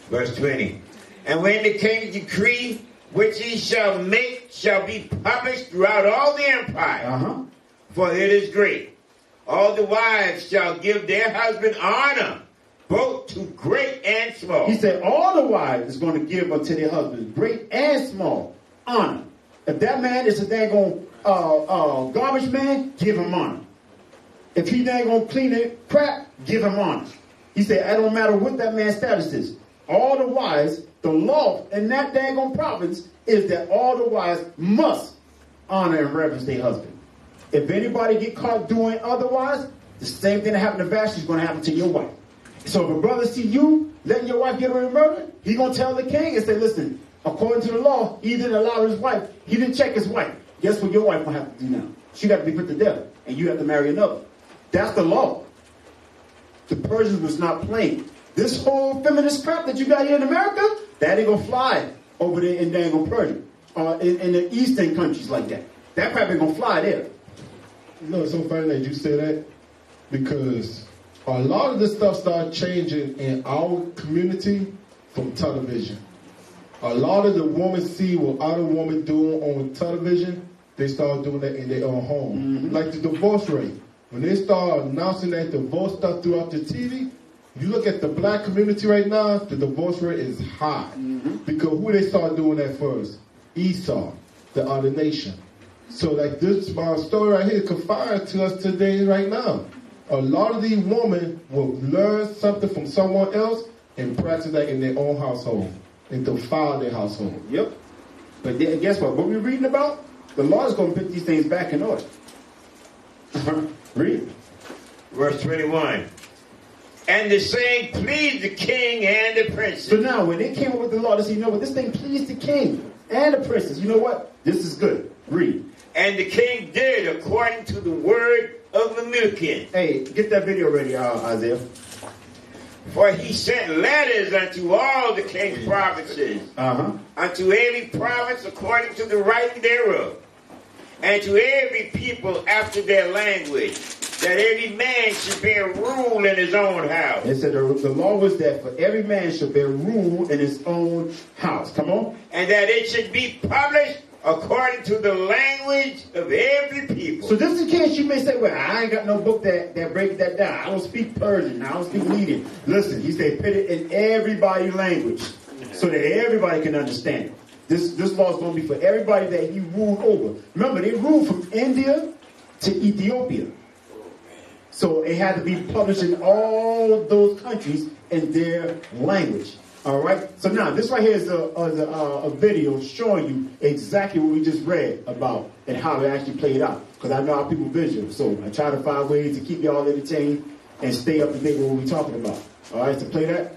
Verse 20. And when the king's decree, which he shall make, shall be published throughout all the empire, for it is great. All the wives shall give their husband honor, both to great and small. He said all the wives is going to give unto their husbands, great and small, honor. If that man is a daggone garbage man, give him honor. If he daggone clean it crap, give him honor. He said it don't matter what that man's status is. All the wives, the law in that daggone province is that all the wives must honor and reverence their husband. If anybody get caught doing otherwise, the same thing that happened to Vashti is going to happen to your wife. So if a brother see you letting your wife get away with murder, he going to tell the king and say, listen, according to the law, he didn't allow his wife. He didn't check his wife. Guess what your wife going to have to do now? She got to be put to death, and you have to marry another. That's the law. The Persians was not playing. This whole feminist crap that you got here in America, that ain't going to fly over there in daggone Persia. In the eastern countries like that. That crap ain't going to fly there. You know, it's so funny that you say that, because a lot of this stuff started changing in our community from television. A lot of the women see what other women do on television, they start doing that in their own home. Like the divorce rate. When they start announcing that divorce stuff throughout the TV, you look at the black community right now, the divorce rate is high. Because who they start doing that first? Esau, the other nation. So like this story right here confined to us today right now. A lot of these women will learn something from someone else and practice that in their own household and defile their household. Yep. But then, guess what? What we're reading about, the law is going to put these things back in order. Read. Verse 21. And the saying pleased the king and the princess. So now, when they came up with the law, they said, you know what? This thing pleased the king and the princess. You know what? This is good. Read. And the king did according to the word of the milking. Hey, get that video ready, Isaiah. For he sent letters unto all the king's provinces, unto every province according to the writing thereof, and to every people after their language, that every man should bear rule in his own house. It said the law was that for every man should bear rule in his own house. Come on. And that it should be published according to the language of every people. So just in case you may say, well, I ain't got no book that breaks that down. I don't speak Persian. I don't speak Median. Listen, he said put it in everybody's language so that everybody can understand it. This law is going to be for everybody that he ruled over. Remember, they ruled from India to Ethiopia. So it had to be published in all of those countries in their language. All right. So now this right here is a video showing you exactly what we just read about and how it actually played out. Because I know how people visual, so I try to find ways to keep y'all entertained and stay up to date with what we're talking about. All right. So play that.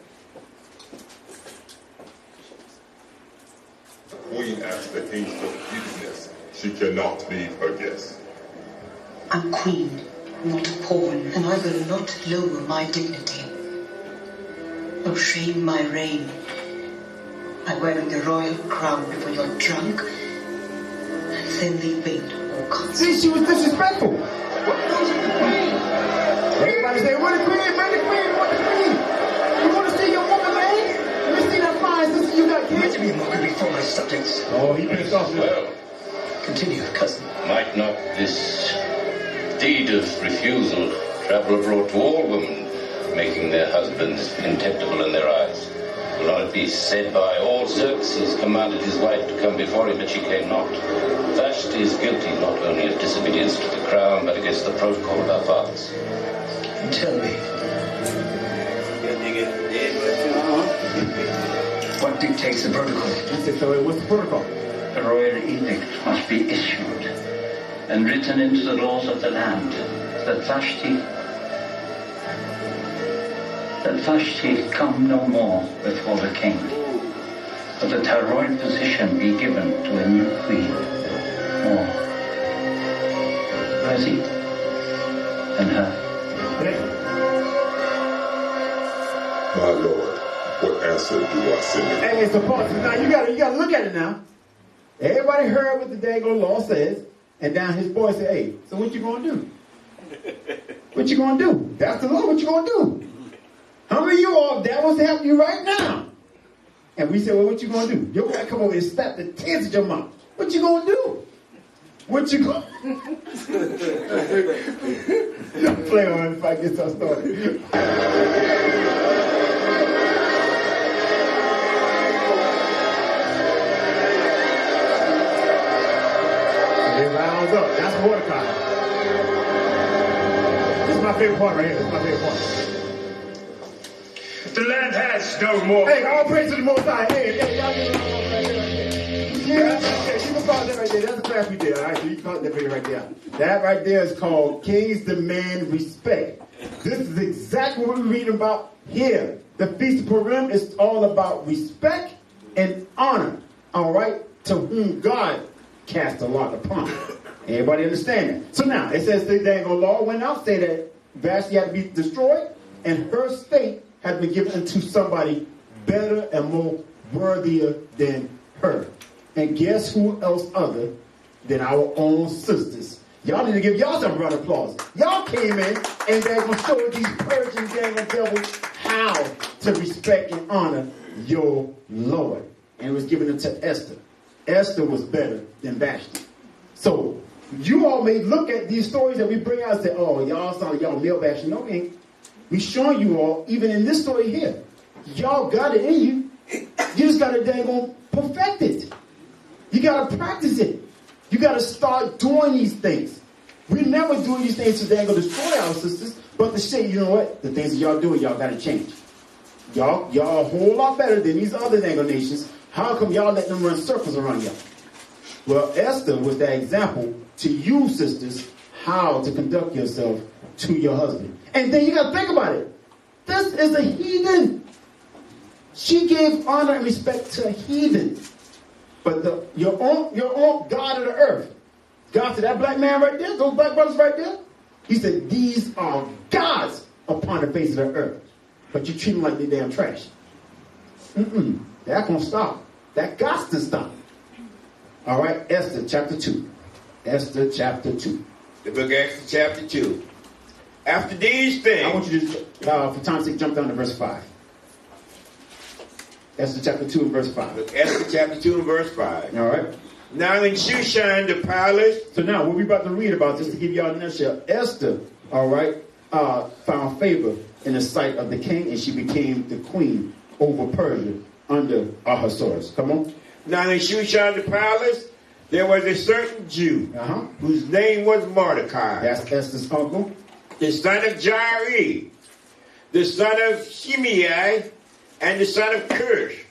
The queen asked the king's forgiveness. She cannot leave her guest. I'm queen, not a pawn, and I will not lower my dignity. A shame my reign by wearing the royal crown before your drunk and thinly baked orchards. See, she was disrespectful. What news is the queen? Everybody say, "Where the queen? Bring the queen! What the queen? You want to see your woman, man? Let me see that fine sister you got, Let kid." me mock before my subjects. Oh, he pissed off. Well, Continue, cousin. might not this deed of refusal travel abroad to all women, making their husbands contemptible in their eyes? Will not it be said by all Xerxes commanded his wife to come before him, but she came not? Vashti is guilty not only of disobedience to the crown, but against the protocol of our fathers. Tell me, what dictates the protocol? I said, "So what's the protocol?" A royal edict must be issued and written into the laws of the land that Vashti come no more before the king, but that her royal position be given to a new queen, more worthy than her. My Lord, what answer do I send you? Hey, it's a part. Now you gotta look at it now. Everybody heard what the daggone law says, and down his boy said, "Hey, so what you gonna do? What you gonna do? That's the law. What you gonna do? How many of you all that was helping you right now?" And we said, "Well, what you gonna do? You're gonna come over and slap the tits at your mouth. What you gonna do? What you gonna?" Don't play on it if I get started. It rounds up. That's Mordecai. This is my favorite part right here. This is my favorite part. The land has no more. Hey, all praise to the Most High. Hey, y'all give me yeah, you can call that right there. That's a class we did. All right, so you can call that video right there. That right there is called Kings Demand Respect. This is exactly what we're reading about here. The Feast of Purim is all about respect and honor. All right, to whom God cast a lot upon. Everybody understand that? So now, it says the dang law went out, say that Vashti had to be destroyed, and her state had been given unto somebody better and more worthier than her. And guess who else other than our own sisters? Y'all need to give y'all some round of applause. Y'all came in and they're going to show these Persian gang of devils how to respect and honor your Lord. And it was given unto Esther. Esther was better than Vashti. So you all may look at these stories that we bring out and say, "Oh, y'all sound like y'all male bashing." No, we ain't. We showing you all, even in this story here, y'all got it in you. You just got to dang on perfect it. You got to practice it. You got to start doing these things. We never doing these things to dang on destroy our sisters, but to say, you know what, the things that y'all doing, y'all got to change. Y'all a whole lot better than these other dang on nations. How come y'all let them run circles around y'all? Well, Esther was that example to you, sisters, how to conduct yourself to your husband. And then you got to think about it. This is a heathen. She gave honor and respect to a heathen. But your own God of the earth. God said, that black man right there, those black brothers right there, he said, these are gods upon the face of the earth. But you treat them like they damn trash. That gonna stop. That got to stop. All right, Esther chapter 2. Esther chapter 2. The book of Esther chapter 2. After these things, I want you to, for time's sake, jump down to verse 5. Esther chapter 2 and verse 5. Esther chapter 2 and verse 5. All right. Now in Shushan the palace. So now what we're about to read about, just to give y'all a nutshell, Esther, all right, found favor in the sight of the king, and she became the queen over Persia under Ahasuerus. Come on. Now in Shushan the palace, there was a certain Jew whose name was Mordecai. That's Esther's uncle. The son of Jair, the son of Shimei, and the son of Cush,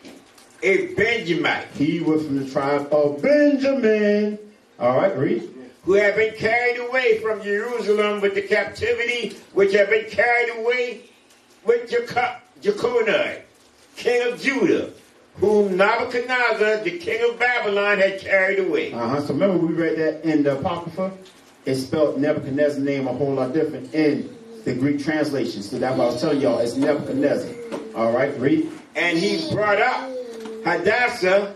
a Benjamite. He was from the tribe of Benjamin. All right, read. Who had been carried away from Jerusalem with the captivity which had been carried away with Jeconiah, king of Judah, whom Nebuchadnezzar, the king of Babylon, had carried away. So remember we read that in the Apocrypha? It spelled Nebuchadnezzar's name a whole lot different in the Greek translation. So that's what I was telling y'all. It's Nebuchadnezzar. All right, read. And he brought up Hadassah,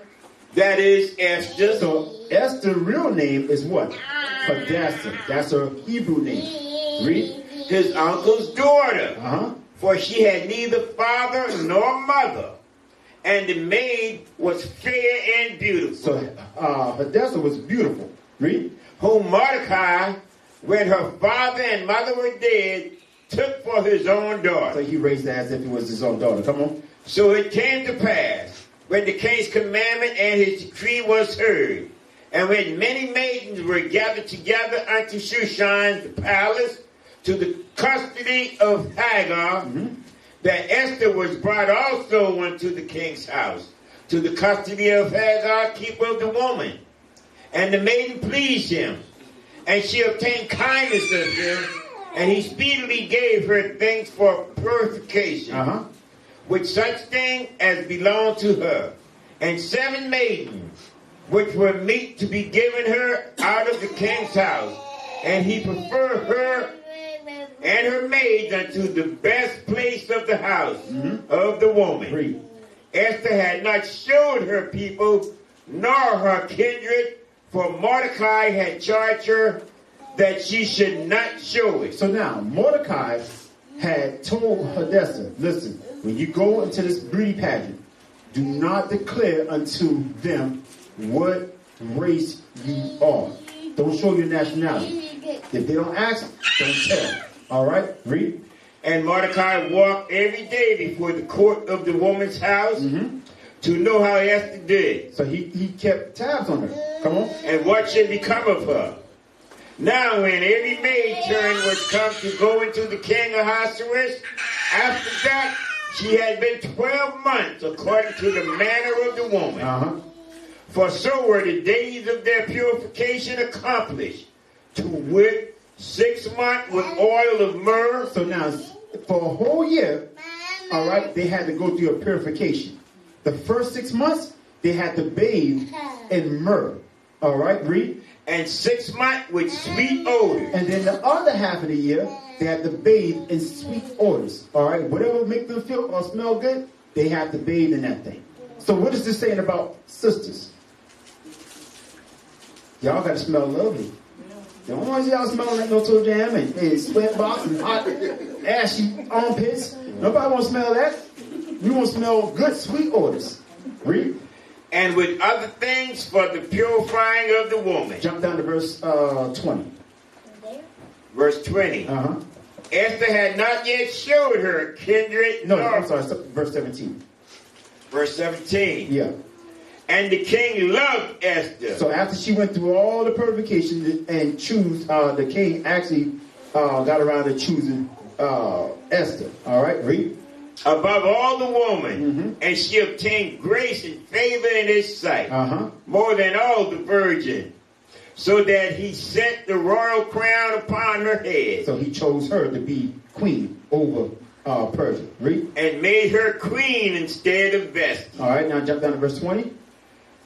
that is Esther. So Esther's real name is what? Hadassah. That's her Hebrew name. Read. His uncle's daughter. Uh-huh. For she had neither father nor mother. And the maid was fair and beautiful. So Hadassah was beautiful. Read. Whom Mordecai, when her father and mother were dead, took for his own daughter. So he raised her as if it was his own daughter. Come on. So it came to pass, when the king's commandment and his decree was heard, and when many maidens were gathered together unto Shushan the palace, to the custody of Hagar, that Esther was brought also unto the king's house, to the custody of Hagar, keeper of the woman. And the maiden pleased him, and she obtained kindness of him, and he speedily gave her things for purification, with such thing as belonged to her, and 7 maidens, which were meet to be given her out of the king's house. And he preferred her and her maids unto the best place of the house of the woman. Read. Esther had not showed her people nor her kindred, for Mordecai had charged her that she should not show it. So now, Mordecai had told Hadassah, listen, when you go into this beauty pageant, do not declare unto them what race you are. Don't show your nationality. If they don't ask, don't tell. All right, read. And Mordecai walked every day before the court of the woman's house to know how Esther did. So he kept tabs on her. Come on. And what should become of her. Now when every maid turn was come to go into the king Ahasuerus, after that she had been 12 months according to the manner of the woman. For so were the days of their purification accomplished, to wit, 6 months with oil of myrrh. So now, for a whole year, all right, they had to go through a purification. The first 6 months, they had to bathe in myrrh. All right, read. And 6 months with sweet odor. And then the other half of the year, they had to bathe in sweet odors. All right, whatever make them feel or smell good, they have to bathe in that thing. So what is this saying about sisters? Y'all got to smell lovely. The only ones y'all smelling like no toe jam and sweat box and hot, ashy armpits. Nobody want to smell that. We want to smell good, sweet odors. Read. And with other things for the purifying of the woman. Jump down to verse 20. Verse 20. Esther had not yet showed her kindred. No, I'm sorry, verse 17. Verse 17. Yeah. And the king loved Esther. So after she went through all the purification and the king actually got around to choosing Esther. All right, read. Above all the woman, and she obtained grace and favor in his sight, more than all the virgin, so that he set the royal crown upon her head. So he chose her to be queen over Persia. Read. And made her queen instead of Vashti. All right, now jump down to verse 20.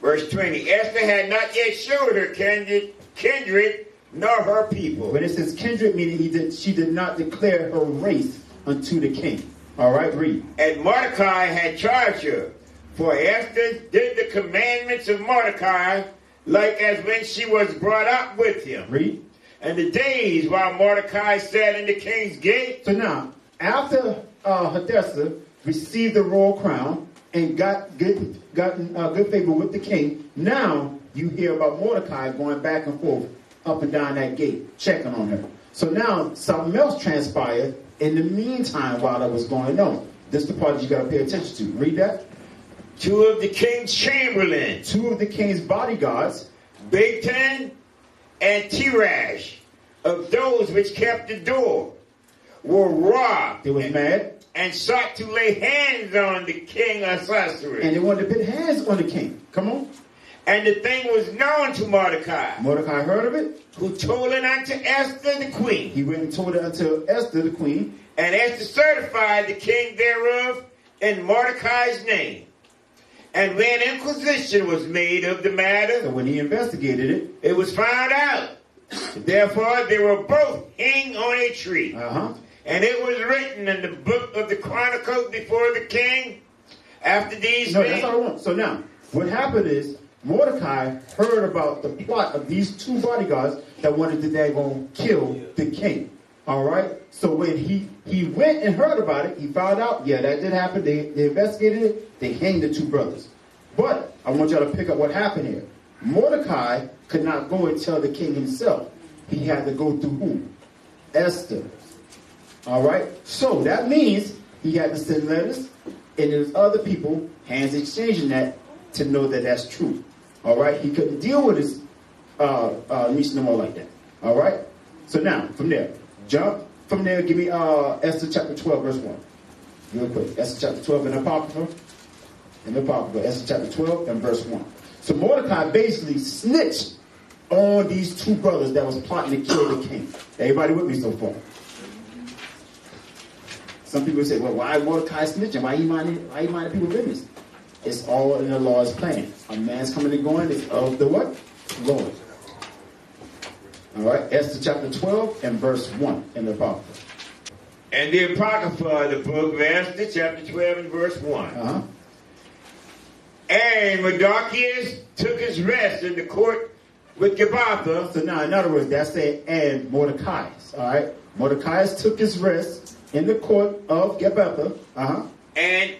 Verse 20. Esther had not yet showed her kindred nor her people. When it says kindred, meaning she did not declare her race unto the king. All right, read. And Mordecai had charged her, for Esther did the commandments of Mordecai, like as when she was brought up with him. Read. And the days while Mordecai sat in the king's gate. So now, after Hadassah received the royal crown and gotten good favor with the king, now you hear about Mordecai going back and forth up and down that gate, checking on her. So now something else transpired in the meantime while that was going on. This is the part that you got to pay attention to. Read that. 2 of the king's chamberlains. 2 of the king's bodyguards. Bigtan and Tirash, of those which kept the door, were robbed. They was mad. And sought to lay hands on the king Ahasuerus. And they wanted to put hands on the king. Come on. And the thing was known to Mordecai. Mordecai heard of it. Who told it unto Esther the queen. He went and told it unto Esther the queen. And Esther certified the king thereof in Mordecai's name. And when inquisition was made of the matter, so when he investigated it, it was found out. Therefore they were both hanged on a tree. And it was written in the book of the Chronicles before the king after these No, things. that's all I want. So now, what happened is Mordecai heard about the plot of these two bodyguards that wanted to daggone kill the king. All right? So when he went and heard about it, he found out, yeah, that did happen. They investigated it. They hanged the two brothers. But I want y'all to pick up what happened here. Mordecai could not go and tell the king himself. He had to go through who? Esther. All right? So that means he had to send letters, and there's other people, hands exchanging that, to know that that's true. All right? He couldn't deal with his niece no more like that. All right? So now, from there, jump from there, give me Esther chapter 12, verse 1. Real quick. Esther chapter 12 in the Apocrypha. Esther chapter 12 and verse 1. So Mordecai basically snitched on these two brothers that was plotting to kill the king. Everybody with me so far? Some people say, well, why Mordecai snitching? Why he minding people's business? It's all in the Lord's plan. A man's coming and going is of the what? Lord. All right, Esther chapter 12 and verse 1 in the Apocrypha. And the Apocrypha, the book of Esther, chapter 12 and verse 1. Uh-huh. And Mordecai took his rest in the court with Gabbatha. So now, in other words, that's it, and Mordecai. All right, Mordecai took his rest in the court of Gabbatha. Uh-huh. And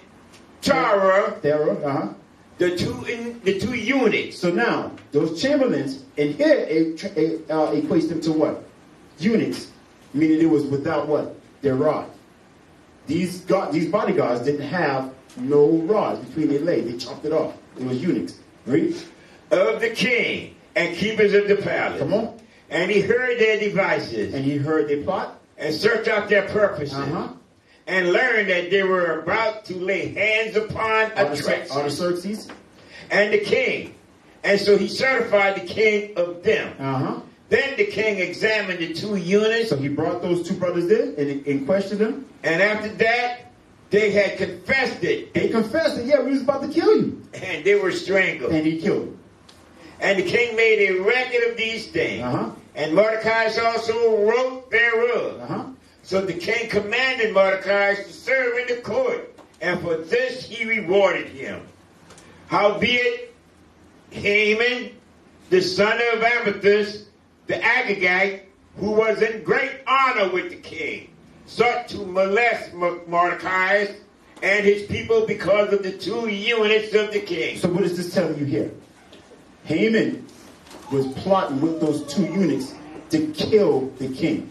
Tara, uh-huh. the two eunuchs. So now, those chamberlains, and here equates them to what? Eunuchs, meaning it was without what? Their rod. These bodyguards didn't have no rods between their legs. They chopped it off. It was eunuchs. Read. Of the king and keepers of the palace. Come on. And he heard their devices. And he heard their plot. And searched out their purposes. Uh-huh. And learned that they were about to lay hands upon Artaxerxes and the king. And so he certified the king of them. Uh-huh. Then the king examined the two eunuchs. So he brought those two brothers in and questioned them. And after that, they had confessed it. They confessed it. Yeah, we was about to kill you. And they were strangled. And he killed them. And the king made a record of these things. Uh-huh. And Mordecai also wrote thereof. Uh-huh. So the king commanded Mordecai to serve in the court. And for this he rewarded him. Howbeit, Haman, the son of Amethyst, the Agagite, who was in great honor with the king, sought to molest Mordecai and his people because of the two eunuchs of the king. So what is this telling you here? Haman was plotting with those two eunuchs to kill the king.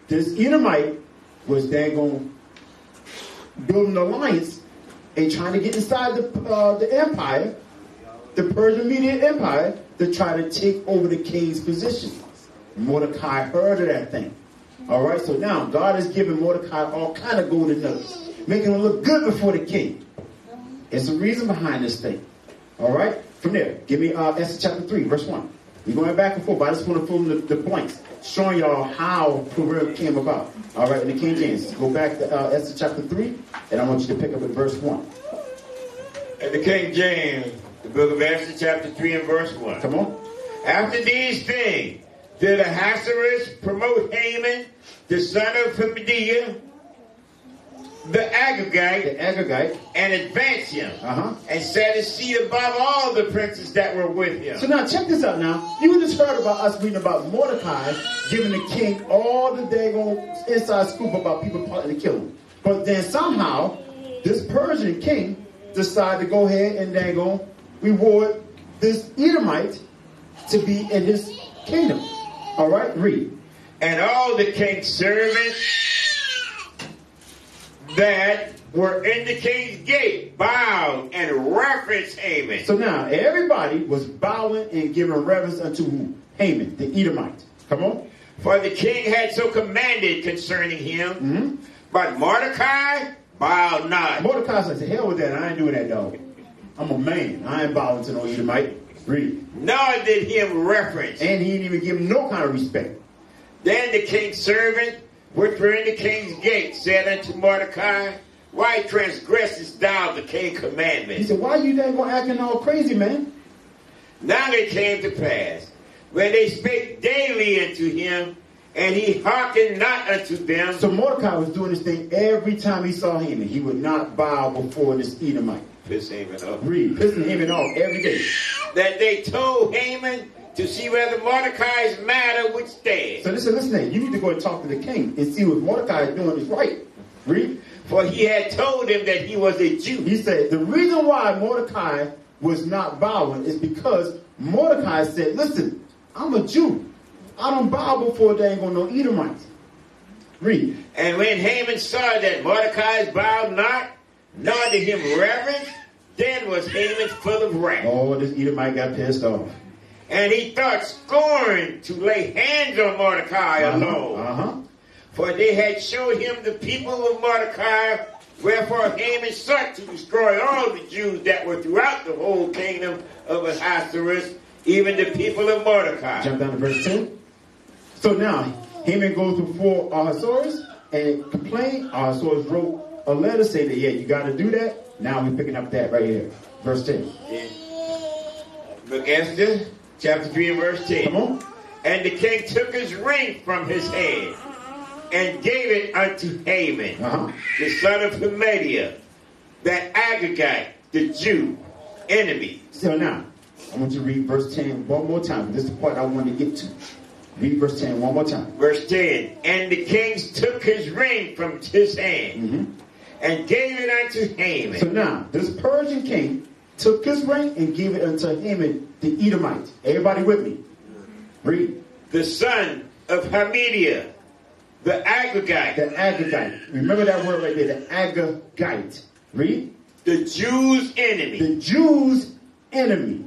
This Edomite was going build an alliance and trying to get inside the empire, the Persian Median Empire, to try to take over the king's position. Mordecai heard of that thing. All right, so now God is giving Mordecai all kind of golden nuggets, making him look good before the king. There's a reason behind this thing. All right, from there, give me Esther chapter 3, verse 1. We're going back and forth, but I just want to fill in the blanks, showing y'all how Purim came about. All right, in the King James. Go back to Esther chapter 3, and I want you to pick up at verse 1. In the King James, the book of Esther, chapter 3 and verse 1. Come on. After these things, did Ahasuerus promote Haman, the son of Hammedatha, the Agagite, and advance him, and set his seat above all the princes that were with him. So now check this out now. You just heard about us reading about Mordecai giving the king all the daggone inside scoop about people plotting to kill him. But then somehow, this Persian king decided to go ahead and daggone reward this Edomite to be in his kingdom. All right, read. And all the king's servants that were in the king's gate bowed and reverenced Haman. So now everybody was bowing and giving reverence unto who? Haman, the Edomite. Come on. For the king had so commanded concerning him. Mm-hmm. But Mordecai bowed not. Mordecai said, to hell with that. I ain't doing that, dog. I'm a man. I ain't bowing to no Edomite. Read. Nor did him reverence. And he didn't even give him no kind of respect. Then the king's servant, which were in the king's gate, said unto Mordecai, why transgressest thou the king's commandment? He said, why you dang going acting all crazy, man? Now it came to pass, when they spake daily unto him, and he hearkened not unto them. So Mordecai was doing this thing every time he saw Haman. He would not bow before this Edomite. Piss Haman off. Read, pissing Haman off every day. That they told Haman to see whether Mordecai's matter would stand. So listen, you need to go and talk to the king and see what Mordecai is doing is right. Read. For he had told him that he was a Jew. He said the reason why Mordecai was not bowing is because Mordecai said, listen, I'm a Jew. I don't bow before they ain't gonna no Edomites. Read. And when Haman saw that Mordecai bowed not, nor did him reverence, then was Haman full of wrath. Oh, this Edomite got pissed off. And he thought scorn to lay hands on Mordecai alone. For they had showed him the people of Mordecai, wherefore Haman sought to destroy all the Jews that were throughout the whole kingdom of Ahasuerus, even the people of Mordecai. Jump down to verse 2. So now, Haman goes before Ahasuerus and complained. Ahasuerus wrote a letter saying that, yeah, you got to do that. Now we're picking up that right here. Verse 10. Yeah. Book Esther, chapter 3 and verse 10. Come on. And the king took his ring from his hand and gave it unto Haman, the son of Hamadiah, that Agagite, the Jew, enemy. So now, I want you to read verse 10 one more time. This is the part I want to get to. Read verse 10 one more time. Verse 10. And the king took his ring from his hand and gave it unto Haman. So now, this Persian king took his ring and gave it unto Haman, the Edomite. Everybody with me? Read. The son of Hamadiah, the Agagite. The Agagite. Remember that word right there, the Agagite. Read. The Jews' enemy. The Jews' enemy.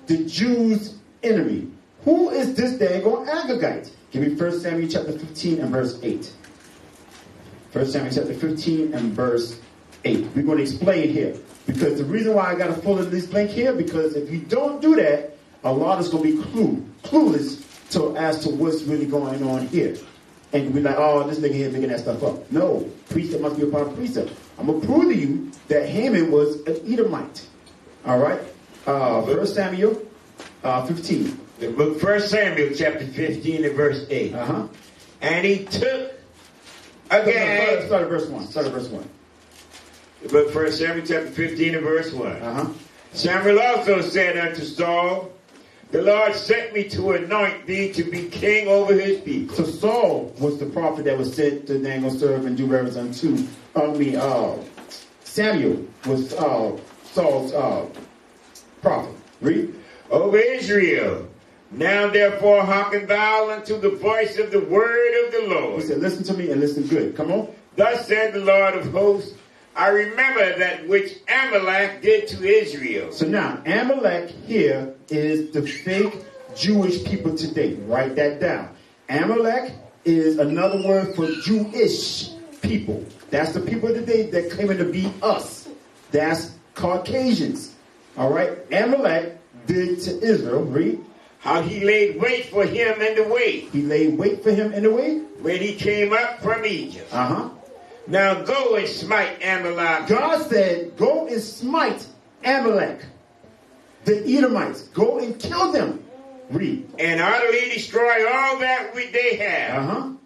The Jews' enemy. Who is this daggone Agagite? Give me 1 Samuel chapter 15 and verse 8. 1 Samuel chapter 15 and verse 8. We're going to explain here. Because the reason why I got to fill in this blank here, because if you don't do that, a lot is going to be clueless as to what's really going on here. And you'll be like, oh, this nigga here making that stuff up. No, precept must be a part of precept. I'm going to prove to you that Haman was an Edomite. All right? 1 Samuel 15. The book 1 Samuel chapter 15 and verse 8. And he took again. Start at verse 1. Start at verse 1. The book 1 Samuel chapter 15 and verse 1. Samuel also said unto Saul, the Lord sent me to anoint thee to be king over his people. So Saul was the prophet that was sent to then go serve and do reverence unto. Samuel was Saul's prophet. Read. Over Israel. Now therefore hearken thou unto the voice of the word of the Lord. He said, listen to me and listen good. Come on. Thus said the Lord of hosts, I remember that which Amalek did to Israel. So now, Amalek here is the fake Jewish people today. Write that down. Amalek is another word for Jewish people. That's the people today that claiming to be us. That's Caucasians. All right? Amalek did to Israel. Read. How he laid wait for him in the way. He laid wait for him in the way? When he came up from Egypt. Now go and smite Amalek. God said, go and smite Amalek, the Edomites. Go and kill them. Read. And utterly destroy all that which they have.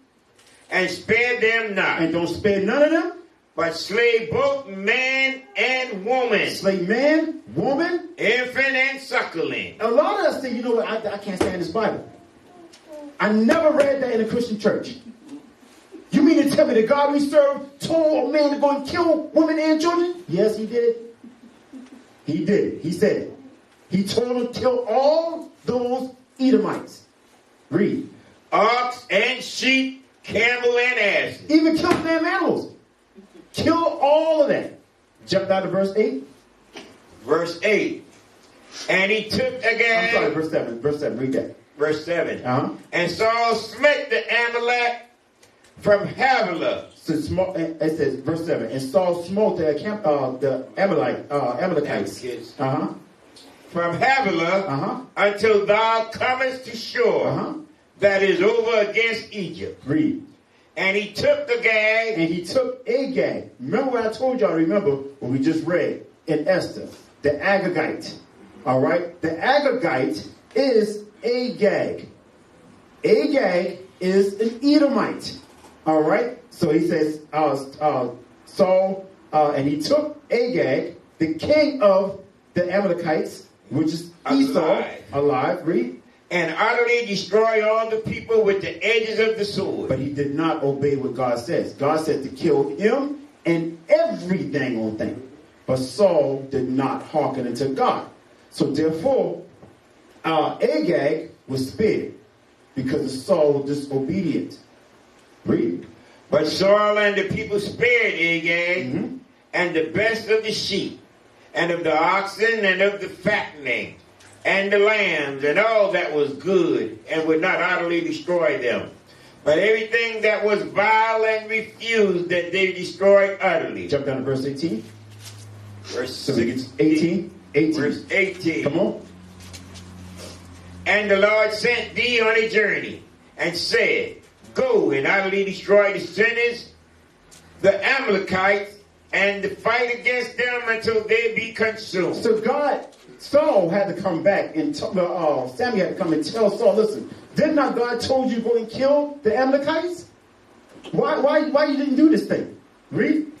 And spare them not. And don't spare none of them. But slay both man and woman. Slay man, woman, infant and suckling. A lot of us say, you know what, I can't stand this Bible. I never read that in a Christian church. You mean to tell me the God we serve told a man to go and kill women and children? Yes, he did. He did it. He said it. He told him to kill all those Edomites. Read. Ox and sheep, camel and ass. Even kill damn animals. Kill all of that. Jump down to verse 8. Verse 8. And he took again. I'm sorry, verse 7. Verse 7. Read that. Verse 7. And Saul smote the Amalek from Havilah. So it says, verse 7. And Saul smote the Amalekites. From Havilah until thou comest to shore that is over against Egypt. Read. And he took Agag. And he took Agag. Remember what I told y'all, remember what we just read in Esther. The Agagite. All right? The Agagite is Agag. Agag is an Edomite. All right. So he says, Saul, and he took Agag, the king of the Amalekites, which is Esau, alive. Read. And utterly destroy all the people with the edges of the sword. But he did not obey what God says. God said to kill him and every dang old thing. But Saul did not hearken unto God. So therefore, Agag was spared because Saul was disobedient. Read. But Saul and the people spared Agag and the best of the sheep and of the oxen and of the fattening and the lambs and all that was good, and would not utterly destroy them. But everything that was vile and refused, that they destroyed utterly. Jump down to verse 18. Verse 18. Verse 18. Come on. And the Lord sent thee on a journey, and said, Go and utterly destroy the sinners, the Amalekites, and to fight against them until they be consumed. So Saul had to come back, and Samuel had to come and tell Saul, listen, did not God told you go and kill the Amalekites? Why you didn't do this thing? Read.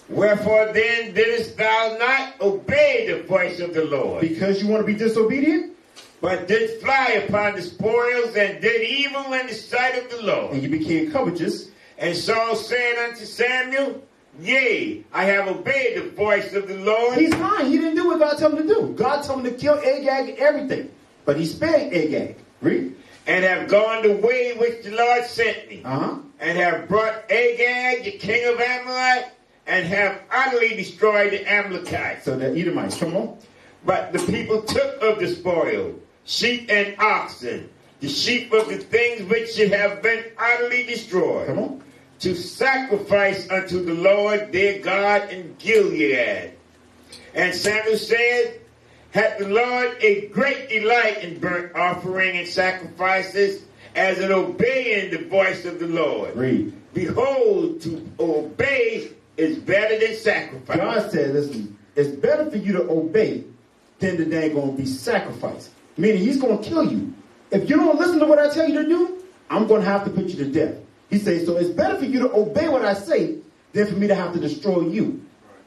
Wherefore then didst thou not obey the voice of the Lord? Because you want to be disobedient? But did fly upon the spoils, and did evil in the sight of the Lord. And you became covetous. And Saul said unto Samuel, Yea, I have obeyed the voice of the Lord. He's lying. He didn't do what God told him to do. God told him to kill Agag and everything. But he spared Agag. Read. And have gone the way which the Lord sent me. And have brought Agag, the king of Amalek, and have utterly destroyed the Amalekites. So the Edomites, come on. But the people took of the spoil, sheep and oxen, the sheep of the things which should have been utterly destroyed. Come on. To sacrifice unto the Lord their God in Gilead. And Samuel said, Hath the Lord a great delight in burnt offering and sacrifices, as in obeying the voice of the Lord? Read. Behold, to obey is better than sacrifice. God said, listen, it's better for you to obey than the day going to be sacrificed. Meaning he's going to kill you. If you don't listen to what I tell you to do, I'm going to have to put you to death. He says, so it's better for you to obey what I say than for me to have to destroy you.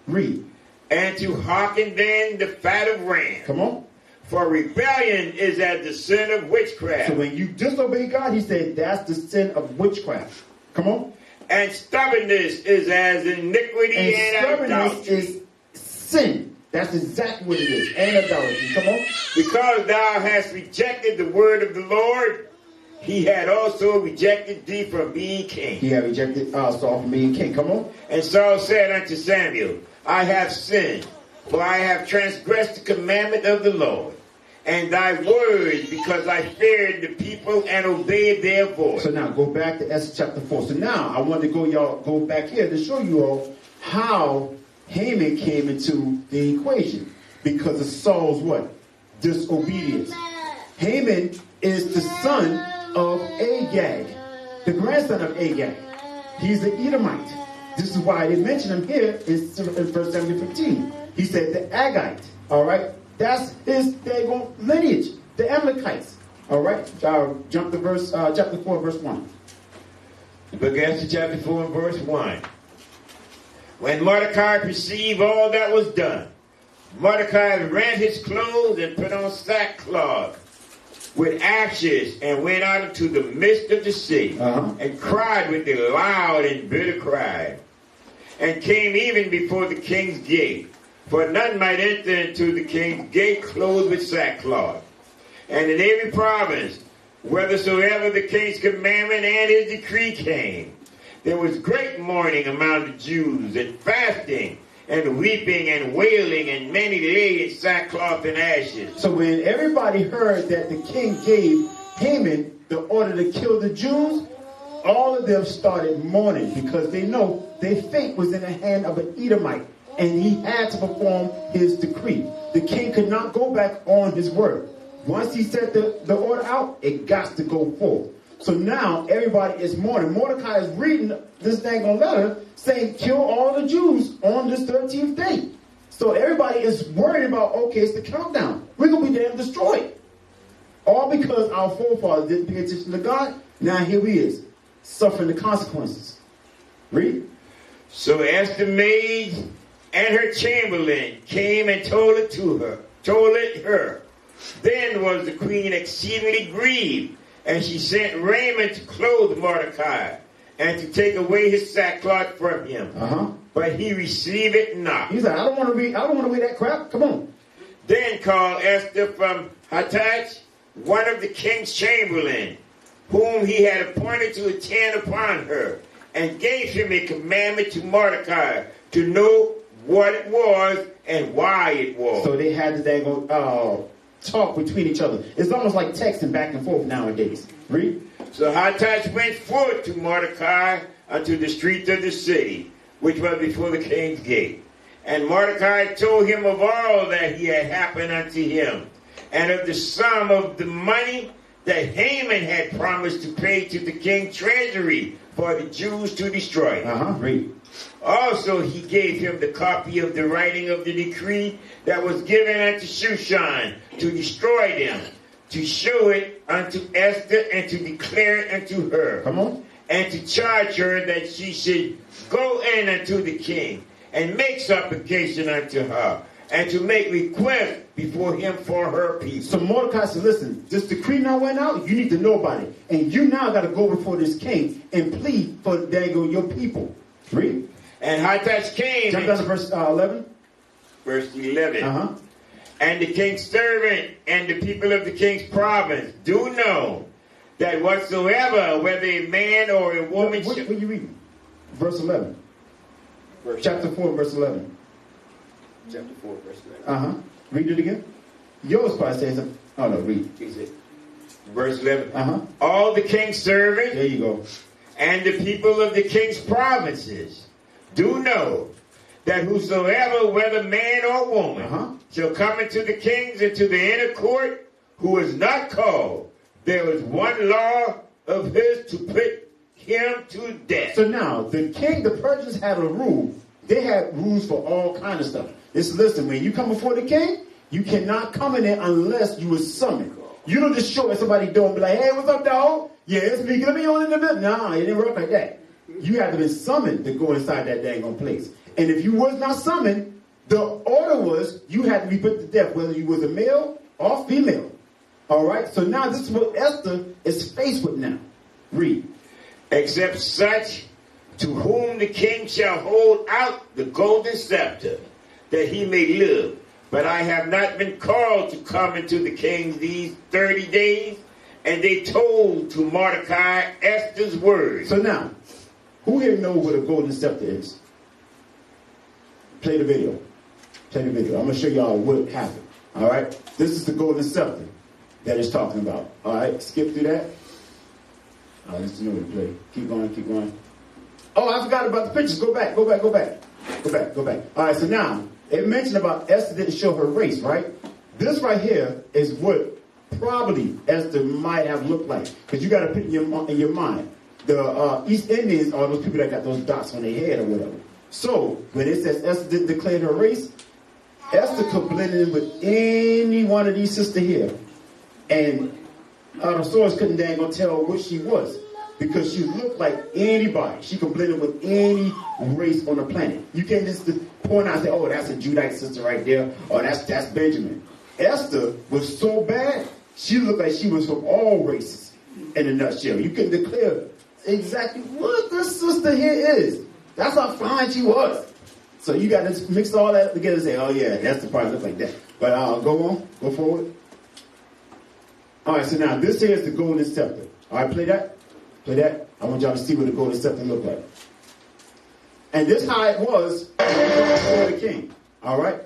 Read. And to hearken then the fat of ram. Come on. For rebellion is as the sin of witchcraft. So when you disobey God, he said that's the sin of witchcraft. Come on. And stubbornness is as iniquity and stubbornness idolatry. is sin. That's exactly what it is. And idolatry. Come on. Because thou hast rejected the word of the Lord, he had also rejected thee from being king. He had rejected Saul from being king. Come on. And Saul said unto Samuel, I have sinned, for I have transgressed the commandment of the Lord, and thy word, because I feared the people and obeyed their voice. So now go back to Esther chapter 4. So now I want to go back here to show you all how Haman came into the equation because of Saul's what? Disobedience. Haman is the son of Agag, the grandson of Agag. He's an Edomite. This is why they mention him here in 1 Samuel 15. He said the Agite, all right? That's his lineage, the Amalekites. All right? Jump to verse chapter 4, verse 1. The book of Esther, chapter 4, and verse 1. When Mordecai perceived all that was done, Mordecai rent his clothes and put on sackcloth with ashes, and went out into the midst of the city, and cried with a loud and bitter cry, and came even before the king's gate. For none might enter into the king's gate clothed with sackcloth. And in every province, whithersoever the king's commandment and his decree came, there was great mourning among the Jews, and fasting, and weeping, and wailing, and many lay in sackcloth and ashes. So when everybody heard that the king gave Haman the order to kill the Jews, all of them started mourning because they know their fate was in the hand of an Edomite, and he had to perform his decree. The king could not go back on his word. Once he set the order out, it got to go forth. So now everybody is mourning. Mordecai is reading this dang on letter saying, kill all the Jews on this 13th day. So everybody is worried about, okay, it's the countdown. We're going to be damn destroyed. All because our forefathers didn't pay attention to God. Now here he is, suffering the consequences. Read. So Esther maid and her chamberlain came and told it her. Then was the queen exceedingly grieved, and she sent raiment to clothe Mordecai, and to take away his sackcloth from him. But he received it not. He's like, I don't want to read that crap. Come on. Then called Esther from Hattach one of the king's chamberlain, whom he had appointed to attend upon her, and gave him a commandment to Mordecai to know what it was and why it was. So they had to talk between each other. It's almost like texting back and forth nowadays. Read. So Hattach went forth to Mordecai unto the street of the city, which was before the king's gate. And Mordecai told him of all that he had happened unto him, and of the sum of the money that Haman had promised to pay to the king's treasury for the Jews to destroy him. Read. Also he gave him the copy of the writing of the decree that was given unto Shushan to destroy them, to show it unto Esther, and to declare it unto her. Come on. And to charge her that she should go in unto the king, and make supplication unto her, and to make request before him for her people. So Mordecai said, listen, this decree now went out, you need to know about it. And you now got to go before this king and plead for your people. Read. And Hattach came. Jump down to verse 11. Verse 11. And the king's servant and the people of the king's province do know that whatsoever, whether a man or a woman... What are you reading? Verse 11. Chapter 4, verse 11. Chapter 4, verse 11. Read it again. Yours probably says, oh no, read. Verse 11. All the king's servants... There you go. And the people of the king's provinces do know that whosoever, whether man or woman, shall come into the king's and to the inner court, who is not called, there is one law of his to put him to death. So now, the Persians had a rule. They had rules for all kind of stuff. Listen, when you come before the king, you cannot come in there unless you were summoned. You don't just show at somebody's door and be like, hey, what's up, dog? Yeah, it's me. Let me on in the business. Nah, it didn't work like that. You had to be summoned to go inside that dang on place. And if you was not summoned, the order was you had to be put to death, whether you was a male or female. All right? So now this is what Esther is faced with now. Read. Except such to whom the king shall hold out the golden scepter, that he may live. But I have not been called to come into the king these 30 days. And they told to Mordecai Esther's words. So now, who here knows what a golden scepter is? Play the video. I'm going to show y'all what happened. All right? This is the golden scepter that it's talking about. All right? Skip through that. All right, let's know what to play. Keep going. Oh, I forgot about the pictures. Go back. All right, so now, it mentioned about Esther didn't show her race, right? This right here is what probably Esther might have looked like. Because you got to put in your mind. The East Indians are those people that got those dots on their head or whatever. So, when it says Esther didn't declare her race, Esther could blend in with any one of these sisters here. And the source couldn't dang gonna tell what she was. Because she looked like anybody. She could blend in with any race on the planet. You can't just point out and say, oh, that's a Judite sister right there. Or that's Benjamin. Esther was so bad, she looked like she was from all races in a nutshell. You can declare exactly what this sister here is. That's how fine she was. So you got to mix all that together and say, oh yeah, that's the part that looks like that. But go forward. All right, so now this here is the golden scepter. All right, play that. I want y'all to see what the golden scepter looked like. And this how it was before the king. All right.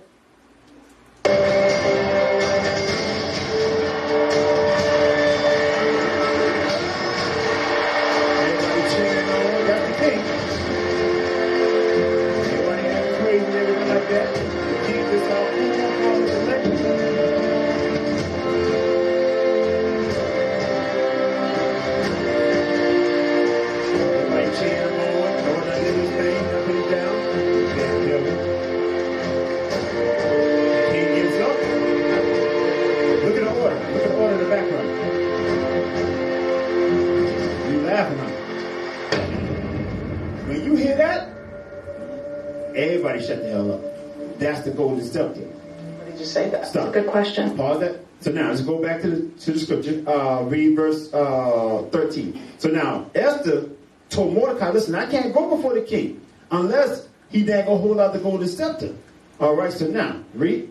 Everybody shut the hell up. That's the golden scepter. Why did you say that? Stop. That's a good question. Pause that. So now let's go back to the scripture. Read verse 13. So now Esther told Mordecai, listen, I can't go before the king unless he then go hold out the golden scepter. All right, so now read.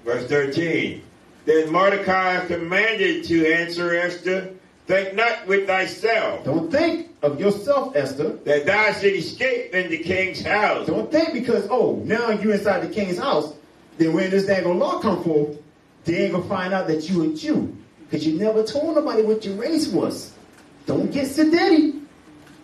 Verse 13. Then Mordecai commanded to answer Esther, think not with thyself. Don't think of yourself, Esther. That thou should escape in the king's house. Don't think because, now you inside the king's house, then when this daggone law come forth, they ain't going to find out that you a Jew. Because you never told nobody what your race was. Don't get sedity.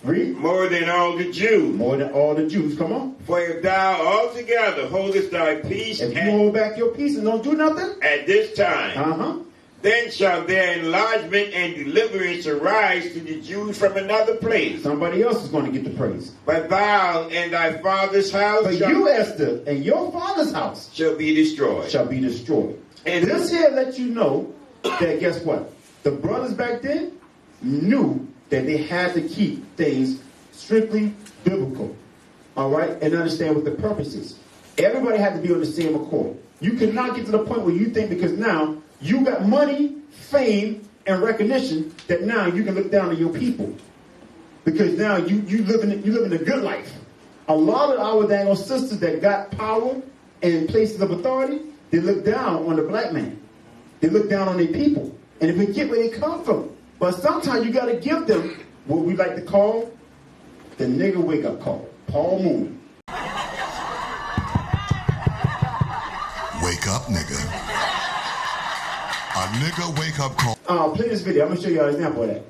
Read. More than all the Jews. More than all the Jews. Come on. For if thou altogether holdest thy peace, if you hold back your peace and don't do nothing at this time, then shall their enlargement and deliverance arise to the Jews from another place. Somebody else is going to get the praise. But thou and thy father's house, but you, Esther, and your father's house shall be destroyed. Shall be destroyed. And this here lets you know that guess what? The brothers back then knew that they had to keep things strictly biblical. All right? And understand what the purpose is. Everybody had to be on the same accord. You cannot get to the point where you think because now you got money, fame, and recognition that now you can look down on your people. Because now you living a good life. A lot of our dang sisters that got power and places of authority, they look down on the black man. They look down on their people. And they forget where they come from. But sometimes you got to give them what we like to call the nigga wake-up call. Paul Moon. Wake up, nigga. A nigga wake-up call. Play this video. I'm going to show you an example of that.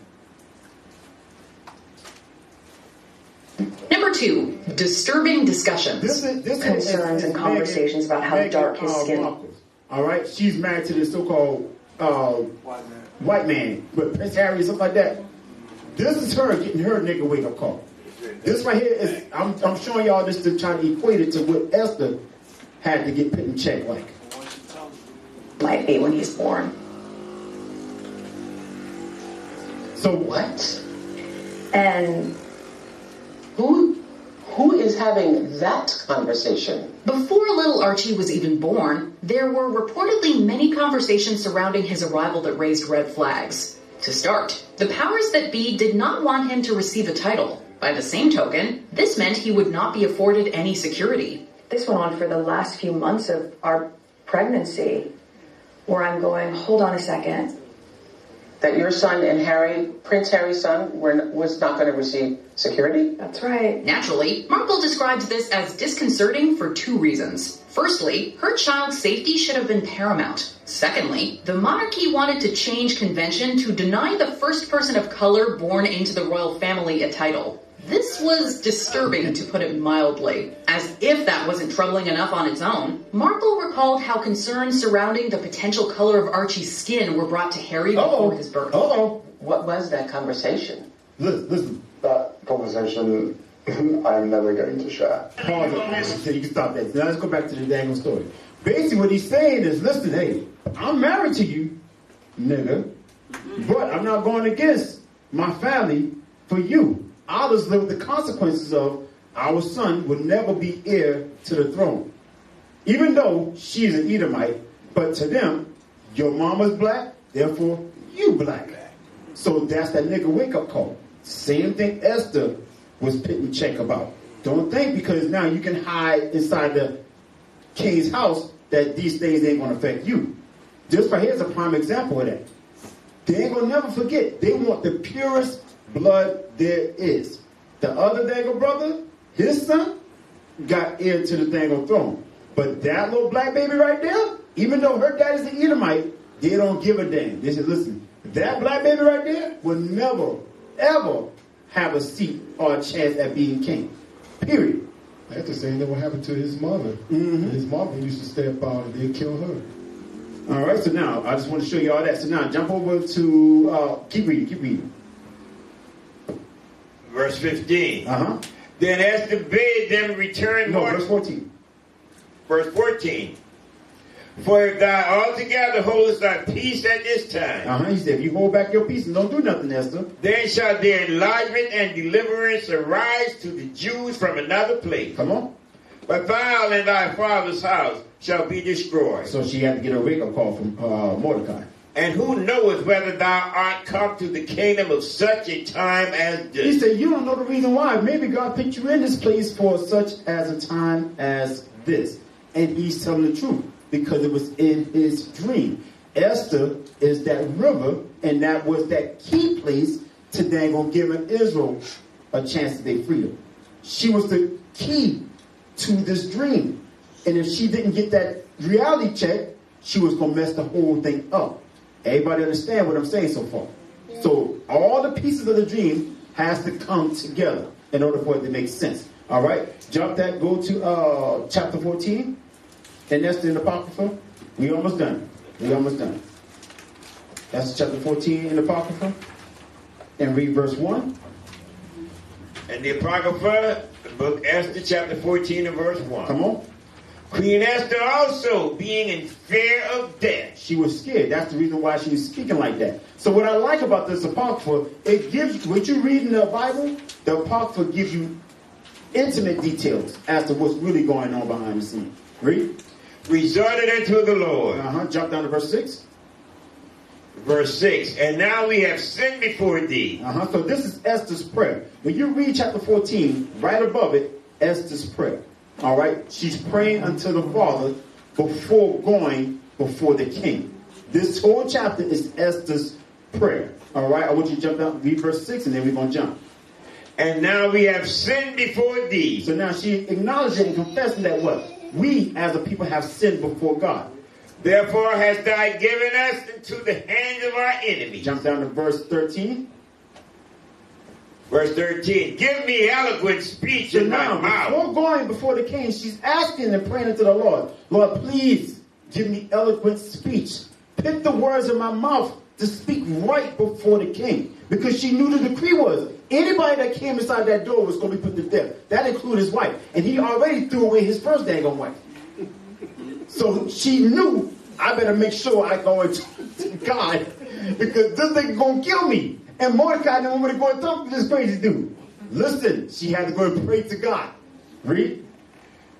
Number 2, disturbing discussions. This concerns and conversations about how dark his skin is. All right? She's married to this so-called white man with Prince Harry and stuff like that. This is her getting her nigga wake-up call. This right here is, I'm showing y'all this to try to equate it to what Esther had to get put in check like. Might be when he's born. So what? And who is having that conversation? Before little Archie was even born, there were reportedly many conversations surrounding his arrival that raised red flags. To start, the powers that be did not want him to receive a title. By the same token, this meant he would not be afforded any security. This went on for the last few months of our pregnancy, where I'm going, hold on a second. That your son and Prince Harry's son, was not going to receive security? That's right. Naturally, Markle describes this as disconcerting for 2 reasons. Firstly, her child's safety should have been paramount. Secondly, the monarchy wanted to change convention to deny the first person of color born into the royal family a title. This was disturbing, to put it mildly. As if that wasn't troubling enough on its own, Markle recalled how concerns surrounding the potential color of Archie's skin were brought to Harry before his birth. What was that conversation? Listen. That conversation I'm never going to share. Pause it so you can stop that. Now let's go back to the dang story. Basically what he's saying is, listen, hey, I'm married to you, nigga, but I'm not going against my family for you. I'll just live with the consequences of our son will never be heir to the throne. Even though she's an Edomite, but to them, your mama's black, therefore you black. So that's that nigga wake-up call. Same thing Esther was put in check about. Don't think because now you can hide inside the king's house that these things ain't going to affect you. This right here is a prime example of that. They ain't going to never forget. They want the purest blood there is. The other dangle brother, his son, got heir to the dangle throne. But that little black baby right there, even though her dad is an Edomite, they don't give a damn. They said, listen, that black baby right there will never, ever have a seat or a chance at being king. Period. That's the same thing what happened to his mother. Mm-hmm. His mother used to step out and they'd kill her. All right, so now, I just want to show you all that. So now, jump over to, keep reading. Verse 15. Uh-huh. Then Esther bade them return verse 14. Verse 14. For if thou altogether holdest thy peace at this time, he said, if you hold back your peace and don't do nothing, Esther, then shall their enlargement and deliverance arise to the Jews from another place. Come on. but thou and thy father's house shall be destroyed. So she had to get a wake-up call from Mordecai. And who knoweth whether thou art come to the kingdom of such a time as this? He said, you don't know the reason why. Maybe God put you in this place for such as a time as this. And he's telling the truth because it was in his dream. Esther is that river, and that was that key place to then go giving Israel a chance to their freedom. She was the key to this dream. And if she didn't get that reality check, she was going to mess the whole thing up. Everybody understand what I'm saying so far? So all the pieces of the dream has to come together in order for it to make sense. All right? Jump that. Go to chapter 14. And that's in the Apocrypha. We almost done. That's chapter 14 in the Apocrypha. And read verse 1. And the Apocrypha, the book Esther, chapter 14 and verse 1. Come on. Queen Esther also, being in fear of death. She was scared. That's the reason why she was speaking like that. So what I like about this Apocrypha, it gives you, what you read in the Bible, the Apocrypha gives you intimate details as to what's really going on behind the scene. Read. Resorted unto the Lord. Jump down to verse 6. Verse 6. And now we have sinned before thee. So this is Esther's prayer. When you read chapter 14, right above it, Esther's prayer. All right? She's praying unto the Father before going before the king. This whole chapter is Esther's prayer. All right? I want you to jump down, read verse 6, and then we're going to jump. And now we have sinned before thee. So now she acknowledging and confessing that what? We as a people have sinned before God. Therefore hast thou given us into the hands of our enemies. Jump down to verse 13. Verse 13. Give me eloquent speech in my mouth. Before going before the king, she's asking and praying unto the Lord. Lord, please give me eloquent speech. Pick the words in my mouth to speak right before the king. Because she knew the decree was anybody that came inside that door was going to be put to death. That included his wife. And he already threw away his first daggone wife. So she knew, I better make sure I go into God, because this thing going to kill me. And Mordecai didn't want me to go and talk to this crazy dude. Listen, she had to go and pray to God. Read.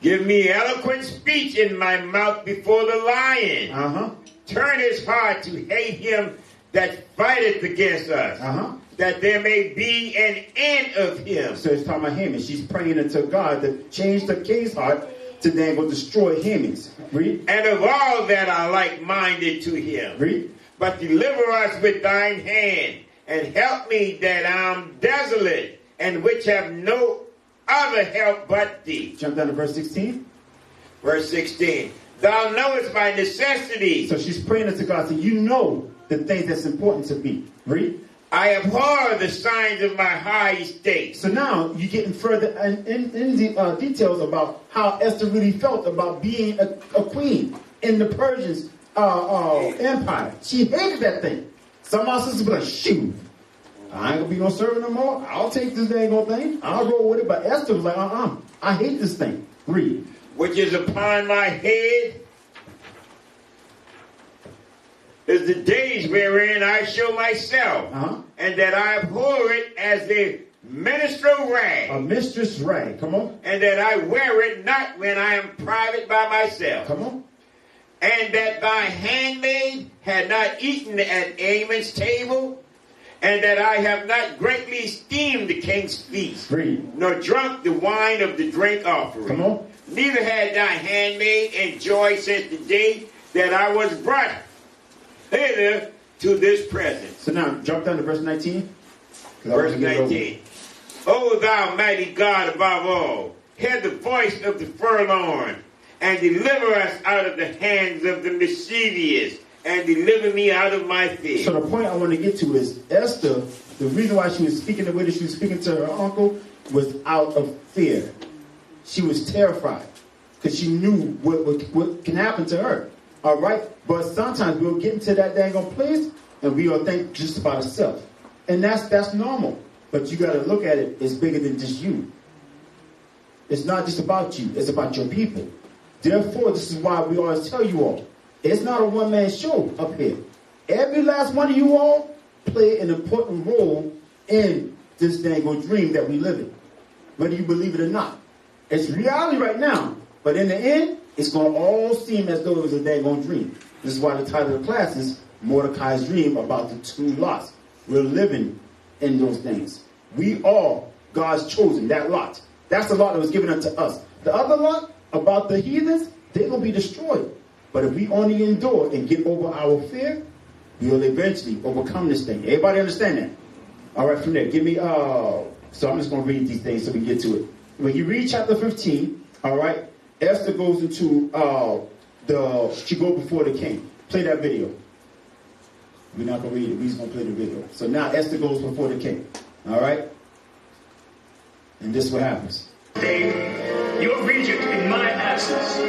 Give me eloquent speech in my mouth before the lion. Turn his heart to hate him that fighteth against us. That there may be an end of him. So it's talking about Haman. She's praying unto God to change the king's heart to then go destroy Haman's. Read. And of all that are like-minded to him. Read. But deliver us with thine hand, and help me that I'm desolate, and which have no other help but thee. Jump down to verse 16. Verse 16. Thou knowest my necessity. So she's praying unto God, saying, you know the things that's important to me. Read. I abhor the signs of my high estate. So now you're getting further in the details about how Esther really felt about being a queen in the Persians' empire. She hated that thing. Some of our sisters be like, shoot, I ain't gonna be no servant no more. I'll take this dang old thing. I'll roll with it. But Esther was like, I hate this thing. Read. Which is upon my head is the days wherein I show myself, and that I abhor it as a minstrel rag. A mistress rag. Come on. And that I wear it not when I am private by myself. Come on. And that thy handmaid had not eaten at Amon's table, and that I have not greatly esteemed the king's feast, nor drunk the wine of the drink offering. Come on. Neither had thy handmaid enjoyed since the day that I was brought hither to this present. So now, jump down to verse 19. Verse 19. O thou mighty God above all, hear the voice of the forlorn, and deliver us out of the hands of the mischievous, and deliver me out of my fear. So the point I want to get to is Esther, the reason why she was speaking the way that she was speaking to her uncle was out of fear. She was terrified because she knew what can happen to her. All right? But sometimes we'll get into that dang on place and we'll think just about ourselves. And that's normal. But you got to look at it, it's bigger than just you. It's not just about you. It's about your people. Therefore, this is why we always tell you all, it's not a one-man show up here. Every last one of you all play an important role in this dang old dream that we live in, whether you believe it or not. It's reality right now, But in the end, it's going to all seem as though it was a daggone dream. This is why the title of the class is Mordecai's Dream about the two lots. We're living in those things. We are God's chosen, that lot. That's the lot that was given unto us. The other lot about the heathens, they're going to be destroyed. But if we only endure and get over our fear, we will eventually overcome this thing. Everybody understand that? All right, from there, give me, so I'm just going to read these things so we can get to it. When you read chapter 15, all right, Esther goes into she goes before the king. Play that video. We're not going to read it. We're just going to play the video. So now Esther goes before the king. All right? And this is what happens. Your regent in my absence,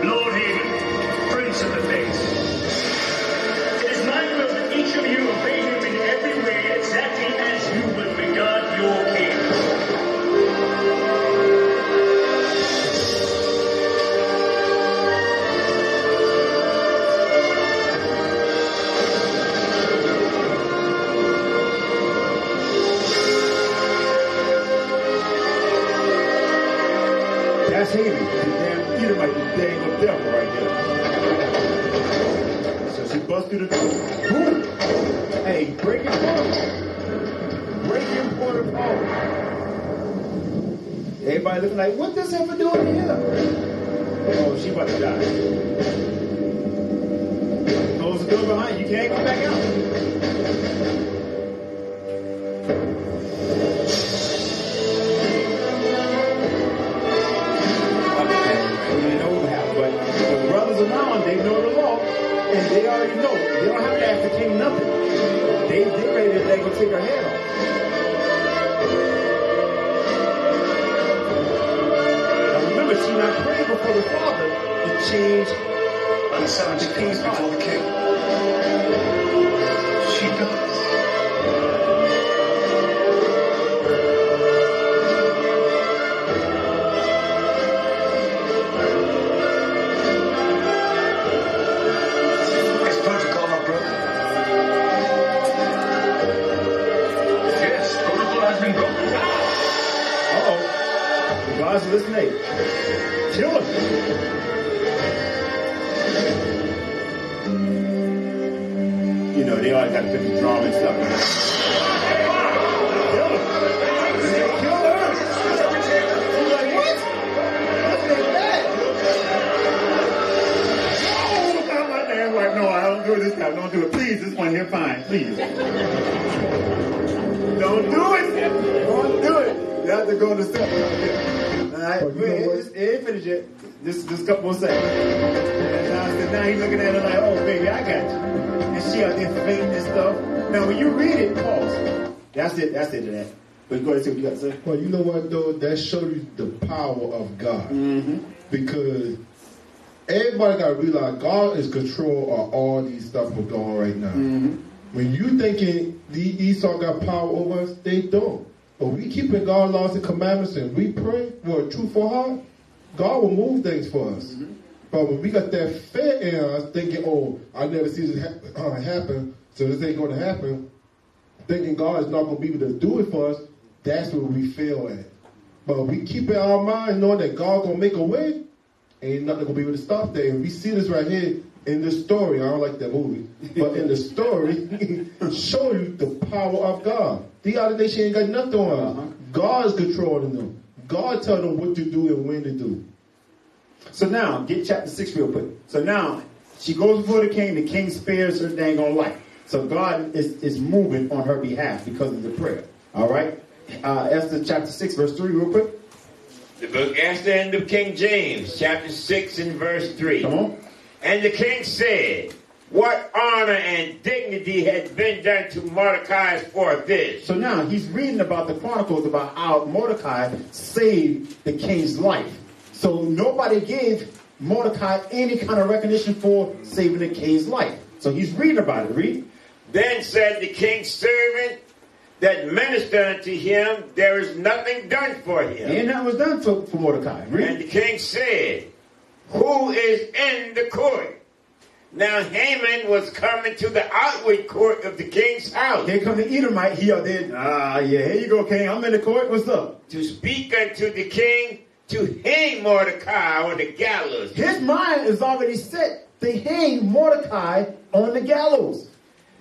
Lord Haman, Prince of the Faith. It is my will that each of you obey him in every way exactly as you would regard your king. That's Haman, the damn Edomite, the dang old devil right there. So she busts through the door. Boom! Hey, break your portal. Break your portal apart. Everybody looking like, what does ever do in here? Oh, she about to die. Close the door behind you. You can't come back out. Around, they know the law, and they already know. They don't have to ask the king nothing. They ready to go take her head off. Now remember, she not praying before the father to change the king's heart. Before the king. She does. Listen, hey, kill him. You know, they always got to put the drama and stuff. Kill him. Kill her. She's like, what? That's not bad. Oh, I'm my damn wife. No, I don't do it this time. Don't do it. Please, this one here, fine. Please. Don't do it. Don't do it. You have to go to step. Alright, it ain't finished yet. Just a couple more seconds. And now he's looking at her like, oh baby, I got you. And she out there fainting and stuff. Now when you read it, pause. That's it to that. But go ahead and see what you got to say. Well, you know what though? That shows you the power of God. Mm-hmm. Because everybody got to realize God is control of all these stuff we're going right now. Mm-hmm. When you thinking Esau got power over us, they don't. But we keeping God's laws and commandments and we pray for a truthful heart, God will move things for us. Mm-hmm. But when we got that fear in us, thinking, oh, I never see this happen, so this ain't going to happen, thinking God is not going to be able to do it for us, that's where we fail at. But we keep in our mind knowing that God going to make a way, ain't nothing going to be able to stop that. And we see this right here in this story. I don't like that movie. But in the story, show you the power of God. The other nation ain't got nothing on us. God is controlling them. God tell them what to do and when to do. So now, get chapter 6 real quick. So now, she goes before the king spares her dang on life. So God is moving on her behalf because of the prayer. All right? Esther chapter 6, verse 3 real quick. The book Esther in the King James, chapter 6 and verse 3. Come on. And the king said, what honor and dignity had been done to Mordecai for this? So now he's reading about the chronicles about how Mordecai saved the king's life. So nobody gave Mordecai any kind of recognition for saving the king's life. So he's reading about it. Read. Then said the king's servant that ministered unto him, there is nothing done for him. And that was done for Mordecai. Read. And the king said, who is in the court? Now Haman was coming to the outward court of the king's house. Here come the Edomite. He out there. Yeah, here you go, king. I'm in the court. What's up? To speak unto the king to hang Mordecai on the gallows. His mind is already set to hang Mordecai on the gallows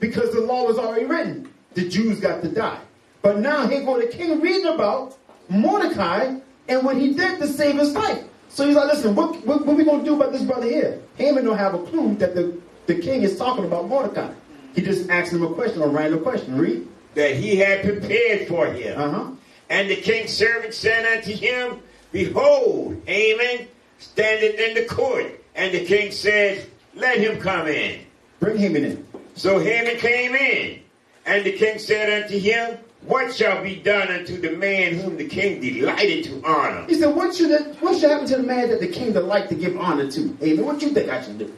because the law was already written. The Jews got to die. But now here go the king reading about Mordecai and what he did to save his life. So he's like, listen, what we going to do about this brother here? Haman don't have a clue that the king is talking about Mordecai. He just asked him a question, a random question. Read. That he had prepared for him. Uh-huh. And the king's servant said unto him, Behold, Haman standeth in the court. And the king said, Let him come in. Bring Haman in. So Haman came in. And the king said unto him, What shall be done unto the man whom the king delighted to honor? He said, what should happen to the man that the king delight to give honor to? Haman, what you think I should do?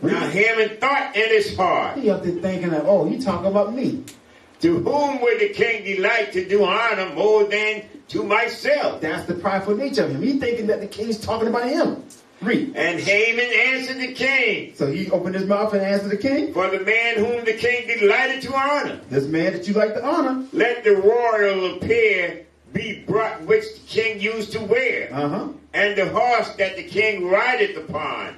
Now Haman thought in his heart. He up there thinking, like, oh, you talking about me. To whom would the king delight to do honor more than to myself? That's the prideful nature of him. He's thinking that the king's talking about him. Read. And Haman answered the king. So he opened his mouth and answered the king. For the man whom the king delighted to honor. This man that you like to honor. Let the royal appear be brought which the king used to wear. Uh-huh. And the horse that the king rideth upon.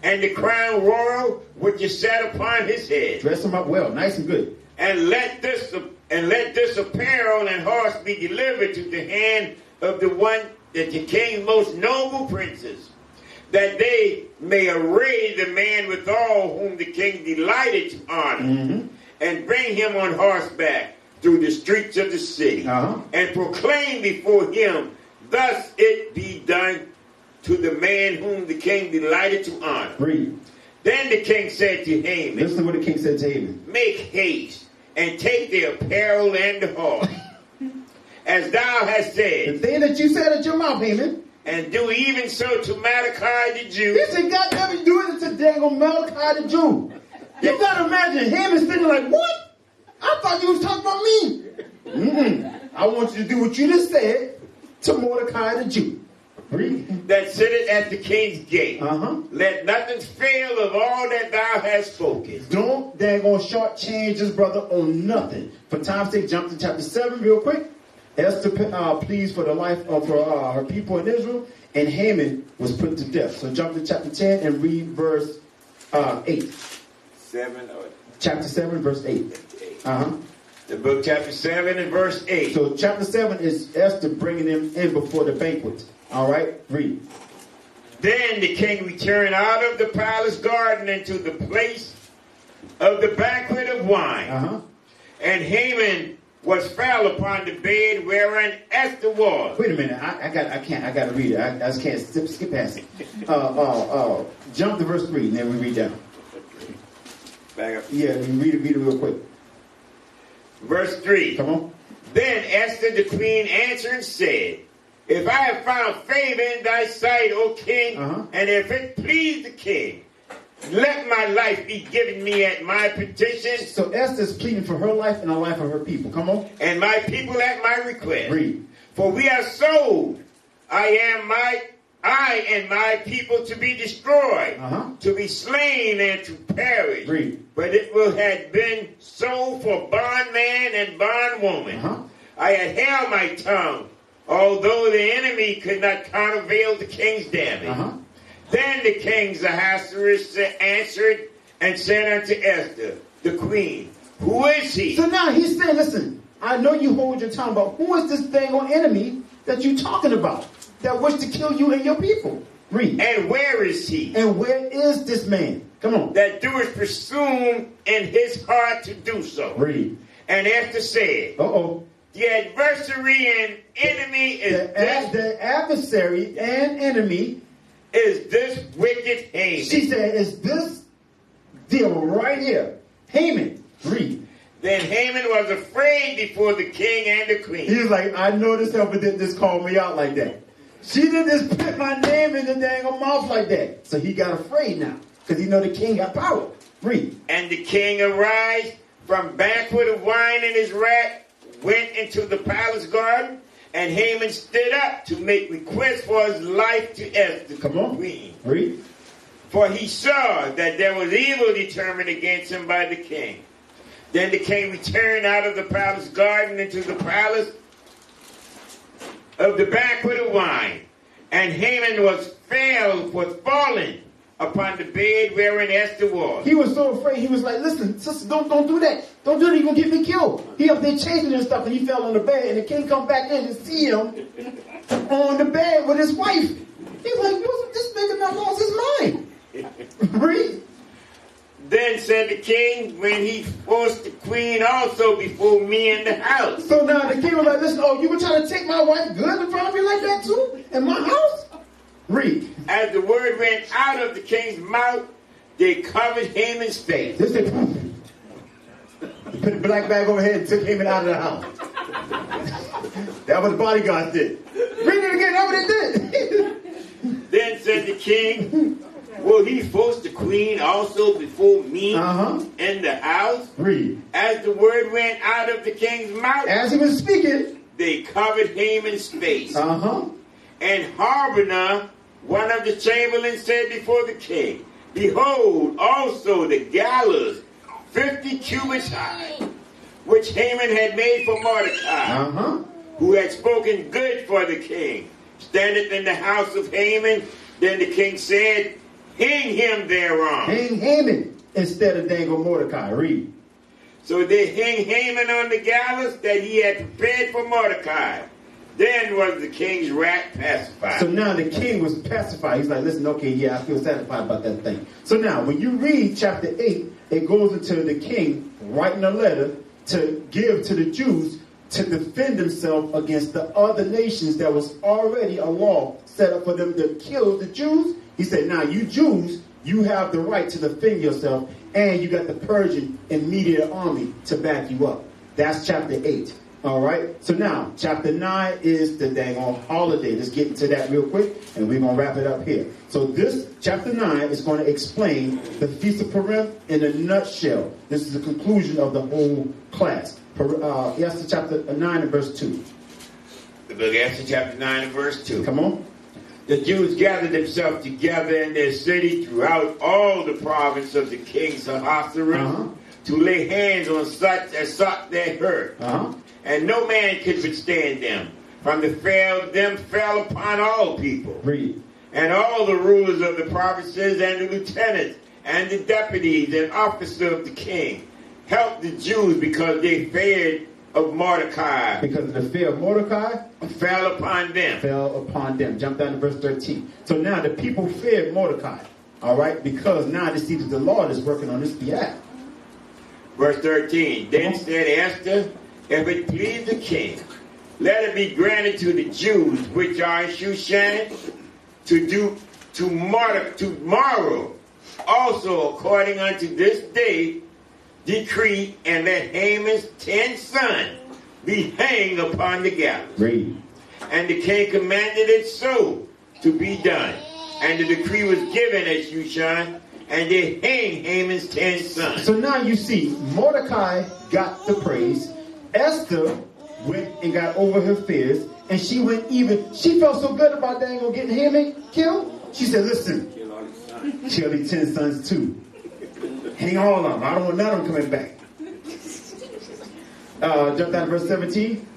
And the crown royal which is set upon his head. Dress him up well, nice and good. And let this apparel and horse be delivered to the hand of the one that the king's most noble princes, that they may array the man withal whom the king delighted to honor, and bring him on horseback through the streets of the city, and proclaim before him, Thus it be done to the man whom the king delighted to honor. Read. Then the king said to Haman, Listen to what the king said to Haman. Make haste and take the apparel and the horse, as thou hast said. The thing that you said at your mouth, Haman. And do even so to Mordecai the Jew. He said, God never do it to dang Mordecai the Jew. You gotta imagine Haman sitting like, what? I thought you was talking about me. I want you to do what you just said to Mordecai the Jew. Read. That sitteth at the king's gate. Let nothing fail of all that thou hast spoken. Don't dang on shortchange this brother on nothing. For time's sake, jump to chapter 7 real quick. Esther pleads for the life of her people in Israel, and Haman was put to death. So jump to chapter 10 and read verse 8. Chapter 7, verse 8. The book chapter 7 and verse 8. So chapter 7 is Esther bringing him in before the banquet. All right, read. Then the king returned out of the palace garden into the place of the banquet of wine. And Haman was fell upon the bed wherein Esther was. Wait a minute, I gotta read it. I just can't skip past it. Jump to verse 3, and then we read down. Back up. Yeah, read it real quick. Verse 3. Come on. Then Esther the queen answered and said, If I have found favor in thy sight, O king, and if it please the king, let my life be given me at my petition. So Esther's pleading for her life and the life of her people. Come on. And my people at my request. Read. For we are sold. I and my people to be destroyed, to be slain and to perish. Read. But it will have been sold for bondman and bondwoman. I had held my tongue, although the enemy could not countervail the king's damage. Then the king's Ahasuerus answered and said unto Esther, the queen, Who is he? So now he's saying, listen, I know you hold your tongue, but who is this dang on enemy that you're talking about that wish to kill you and your people? Read. And where is he? And where is this man? Come on. That doeth presume in his heart to do so. Read. And Esther said, The adversary and enemy is the adversary and enemy is this wicked Haman. She said, is this deal right here. Haman. Read. Then Haman was afraid before the king and the queen. He was like, I know this helper didn't just call me out like that. She didn't just put my name in the dang mouth like that. So he got afraid now. Because he know the king got power. Read. And the king arose from banquet of wine in his wrath, went into the palace garden, and Haman stood up to make request for his life to Esther, the queen. Read. For he saw that there was evil determined against him by the king. Then the king returned out of the palace garden into the palace of the banquet of wine. And Haman was fallen upon the bed wherein Esther was. He was so afraid. He was like, listen, sister, don't do that. Don't do that. You're going to get me killed. He up there chasing and stuff, and he fell on the bed, and the king come back in and see him on the bed with his wife. He's like, this nigga not lost his mind. Read. Then said the king, when he forced the queen also before me in the house. So now the king was like, listen, you were trying to take my wife good in front of me like that too? In my house? Read. As the word went out of the king's mouth, they covered Haman's face. This they put the black bag over here and took Haman out of the house. That was the bodyguards did. Read it again, that's what they did. Then said the king, will he force the queen also before me in the house? Read. As the word went out of the king's mouth, as he was speaking, they covered Haman's face. And Harbonah, one of the chamberlains, said before the king, behold, also the gallows 50 cubits high, which Haman had made for Mordecai, who had spoken good for the king, standeth in the house of Haman. Then the king said, hang him thereon. Hang Haman instead of dangle Mordecai. Read. So they hang Haman on the gallows that he had prepared for Mordecai. Then was the king's wrath pacified. So now the king was pacified. He's like, listen, okay, yeah, I feel satisfied about that thing. So now when you read chapter 8, it goes into the king writing a letter to give to the Jews to defend themselves against the other nations that was already a law set up for them to kill the Jews. He said, now you Jews, you have the right to defend yourself, and you got the Persian and Median army to back you up. That's chapter 8. All right. So now, chapter 9 is the dang on holiday. Let's get into that real quick, and we're going to wrap it up here. So this, chapter 9, is going to explain the Feast of Purim in a nutshell. This is the conclusion of the whole class. Esther chapter 9 and verse 2. The book of Esther chapter 9 and verse 2. Come on. The Jews gathered themselves together in their city throughout all the province of the kings of Ahasuerus to lay hands on such as sought their hurt. And no man could withstand them. From the them fell upon all people. Read. And all the rulers of the provinces and the lieutenants and the deputies and officers of the king helped the Jews because they feared of Mordecai. Because of the fear of Mordecai? Fell upon them. Fell upon them. Jump down to verse 13. So now the people feared Mordecai. All right? Because now they see that the Lord is working on his behalf. Verse 13. Then said Esther, if it please the king, let it be granted to the Jews which are in Shushan tomorrow also according unto this day decree, and let Haman's 10 sons be hanged upon the gallows. Read. And the king commanded it so to be done. And the decree was given at Shushan, and they hanged Haman's 10 sons. So now you see, Mordecai got the praise. Esther went and got over her fears, and she felt so good about dang on getting Haman killed. She said, listen, kill these 10 sons too. Hang all of them. I don't want none of them coming back. Jump down to verse 17.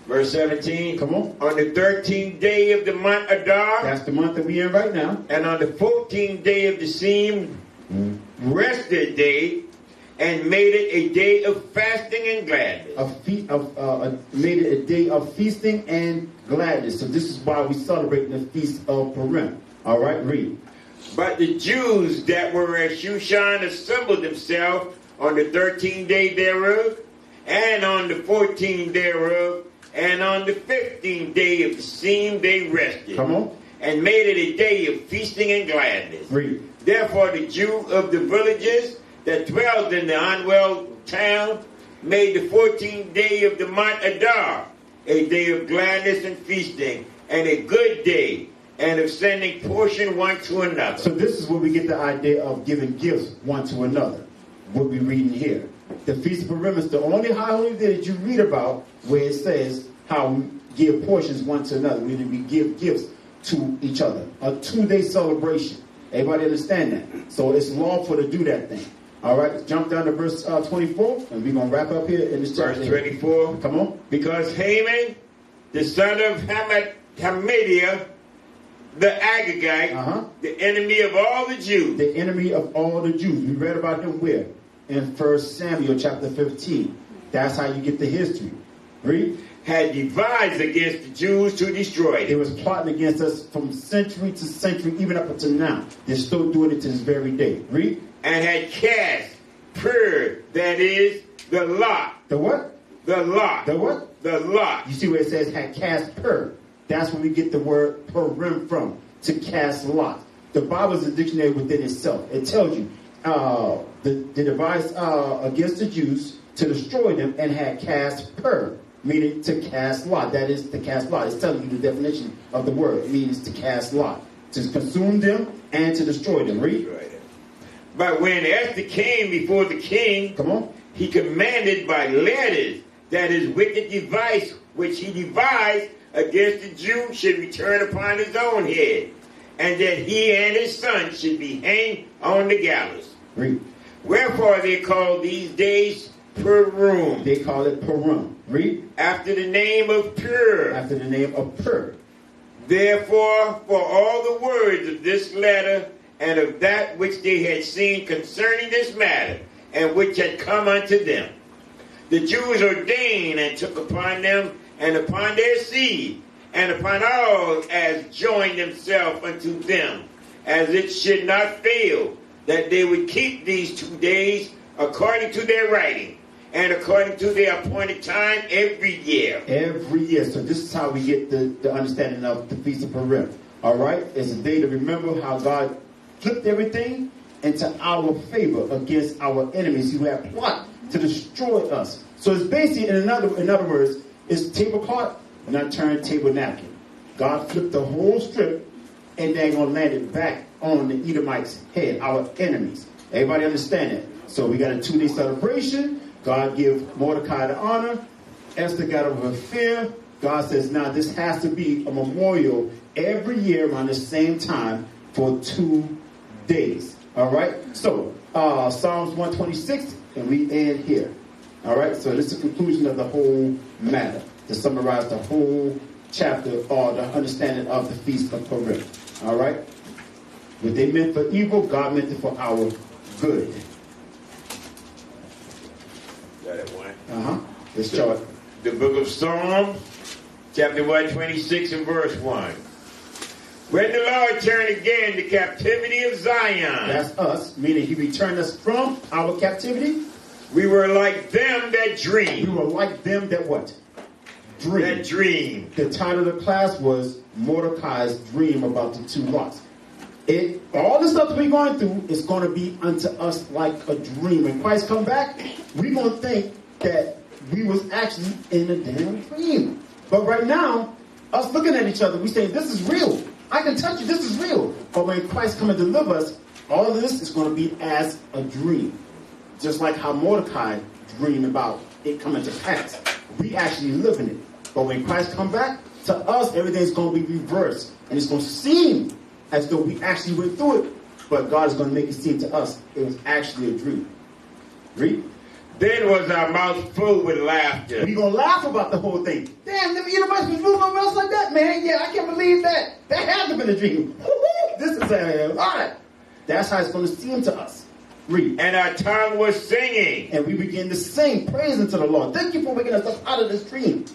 Verse 17. Come on. On the 13th day of the month Adar. That's the month that we're in right now. And on the 14th day of the same rested day, and made it a day of fasting and gladness. Made it a day of feasting and gladness. So this is why we celebrate the Feast of Purim. All right, read. But the Jews that were at Shushan assembled themselves on the 13th day thereof, and on the 14th thereof, and on the 15th day of the same day rested. Come on. And made it a day of feasting and gladness. Read. Therefore the Jews of the villages that dwelled in the unwell town made the 14th day of the month Adar a day of gladness and feasting, and a good day, and of sending portion one to another. So this is where we get the idea of giving gifts one to another. What we're reading here. The Feast of Purim is the only high holy day that you read about where it says how we give portions one to another. We give gifts to each other. A 2-day celebration. Everybody understand that? So it's lawful to do that thing. All right, jump down to verse 24, and we're going to wrap up here in this chapter. Verse 24. Come on. Because Haman, the son of Hamadiah, the Agagite, the enemy of all the Jews. The enemy of all the Jews. We read about him where? In 1 Samuel chapter 15. That's how you get the history. Read. Had devised against the Jews to destroy them. It was plotting against us from century to century, even up until now. They're still doing it to this very day. Read. And had cast Purim, that is, the lot. The what? The lot. The what? The lot. You see where it says had cast Purim. That's where we get the word Purim from, to cast lot. The Bible is a dictionary within itself. It tells you the device against the Jews to destroy them and had cast Purim, meaning to cast lot. That is to cast lot. It's telling you the definition of the word. It means to cast lot, to consume them and to destroy them. Read. But when Esther came before the king, come on, he commanded by letters that his wicked device, which he devised against the Jews, should return upon his own head, and that he and his son should be hanged on the gallows. Read. Wherefore they call these days Purim. They call it Purim. Read. After the name of Pur. After the name of Pur. Therefore, for all the words of this letter and of that which they had seen concerning this matter, and which had come unto them, the Jews ordained and took upon them and upon their seed, and upon all as joined themselves unto them, as it should not fail, that they would keep these 2 days according to their writing, and according to their appointed time every year. Every year. So this is how we get the understanding of the Feast of Purim. All right? It's a day to remember how God flipped everything into our favor against our enemies who have plot to destroy us. So it's basically, in other words, it's tablecloth, not turned table napkin. God flipped the whole strip, and they're going to land it back on the Edomites' head, our enemies. Everybody understand it? So we got a 2-day celebration. God give Mordecai the honor. Esther got over her fear. God says, now this has to be a memorial every year around the same time for 2 days. All right? So, Psalms 126, and we end here. All right? So this is the conclusion of the whole matter, to summarize the whole chapter or the understanding of the Feast of Purim. All right? What they meant for evil, God meant it for our good. Got it, one. Let's start. The book of Psalms, chapter 126 and verse 1. When the Lord turned again the captivity of Zion. That's us, meaning he returned us from our captivity. We were like them that dream. We were like them that what? Dream. That dream. The title of the class was Mordecai's dream about the 2 lots. All the stuff that we're going through is going to be unto us like a dream. When Christ come back, we're going to think that we was actually in a damn dream. But right now, us looking at each other, we say, this is real. I can touch you. This is real. But when Christ come and deliver us, all of this is going to be as a dream. Just like how Mordecai dreamed about it coming to pass. We actually live in it. But when Christ come back, to us, everything's going to be reversed. And it's going to seem as though we actually went through it. But God is going to make it seem to us it was actually a dream. Read. Then was our mouth full with laughter. We're going to laugh about the whole thing. Damn, the Edomites was moving over us like that, man. Yeah, I can't believe that. That had to have been a dream. Woo-hoo. This is a lot. That's how it's going to seem to us. Read. And our tongue was singing. And we begin to sing, praising to the Lord. Thank you for waking us up out of this dream.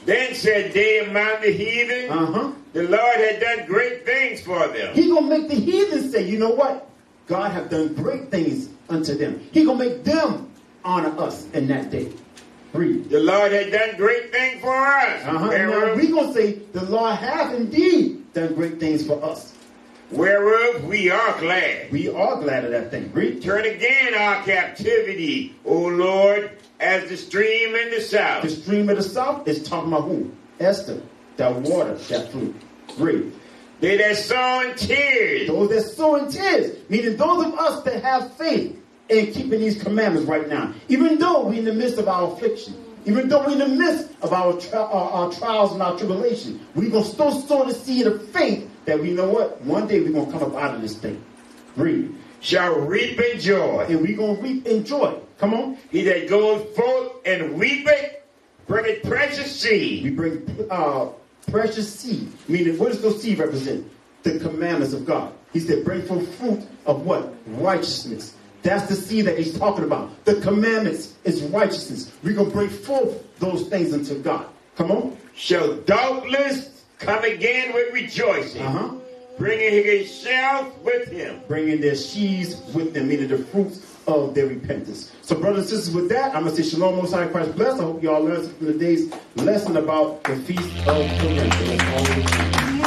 Then said they among the heathen, the Lord had done great things for them. He's going to make the heathen say, you know what? God have done great things unto them. He's going to make them honor us in that day. Read. The Lord had done great things for us. Now we're going to say, the Lord have indeed done great things for us. Whereof we are glad. We are glad of that thing. Read. Turn again our captivity, O Lord, as the stream in the south. The stream of the south is talking about who? Esther. That water that flew. Read. They that sow in tears. Those that sow in tears. Meaning those of us that have faith in keeping these commandments right now. Even though we're in the midst of our affliction. Even though we're in the midst of our trials and our tribulation. We're going to still sow the seed of faith that we know what? One day we're going to come up out of this thing. Read. Shall reap in joy. And we're going to reap in joy. Come on. He that goeth forth and weepeth, bringeth precious seed. We bring precious seed. Meaning, what does those seed represent? the commandments of God. He said, bring forth fruit of what? Righteousness. That's the seed that he's talking about. The commandments is righteousness. We're going to bring forth those things unto God. Come on. Shall doubtless come again with rejoicing, bringing his sheaves with him. Bringing their sheaves with them, meaning the fruits of their repentance. So, brothers and sisters, with that, I'm going to say shalom, most high, Christ bless. I hope you all learned from today's lesson about the Feast of Purim.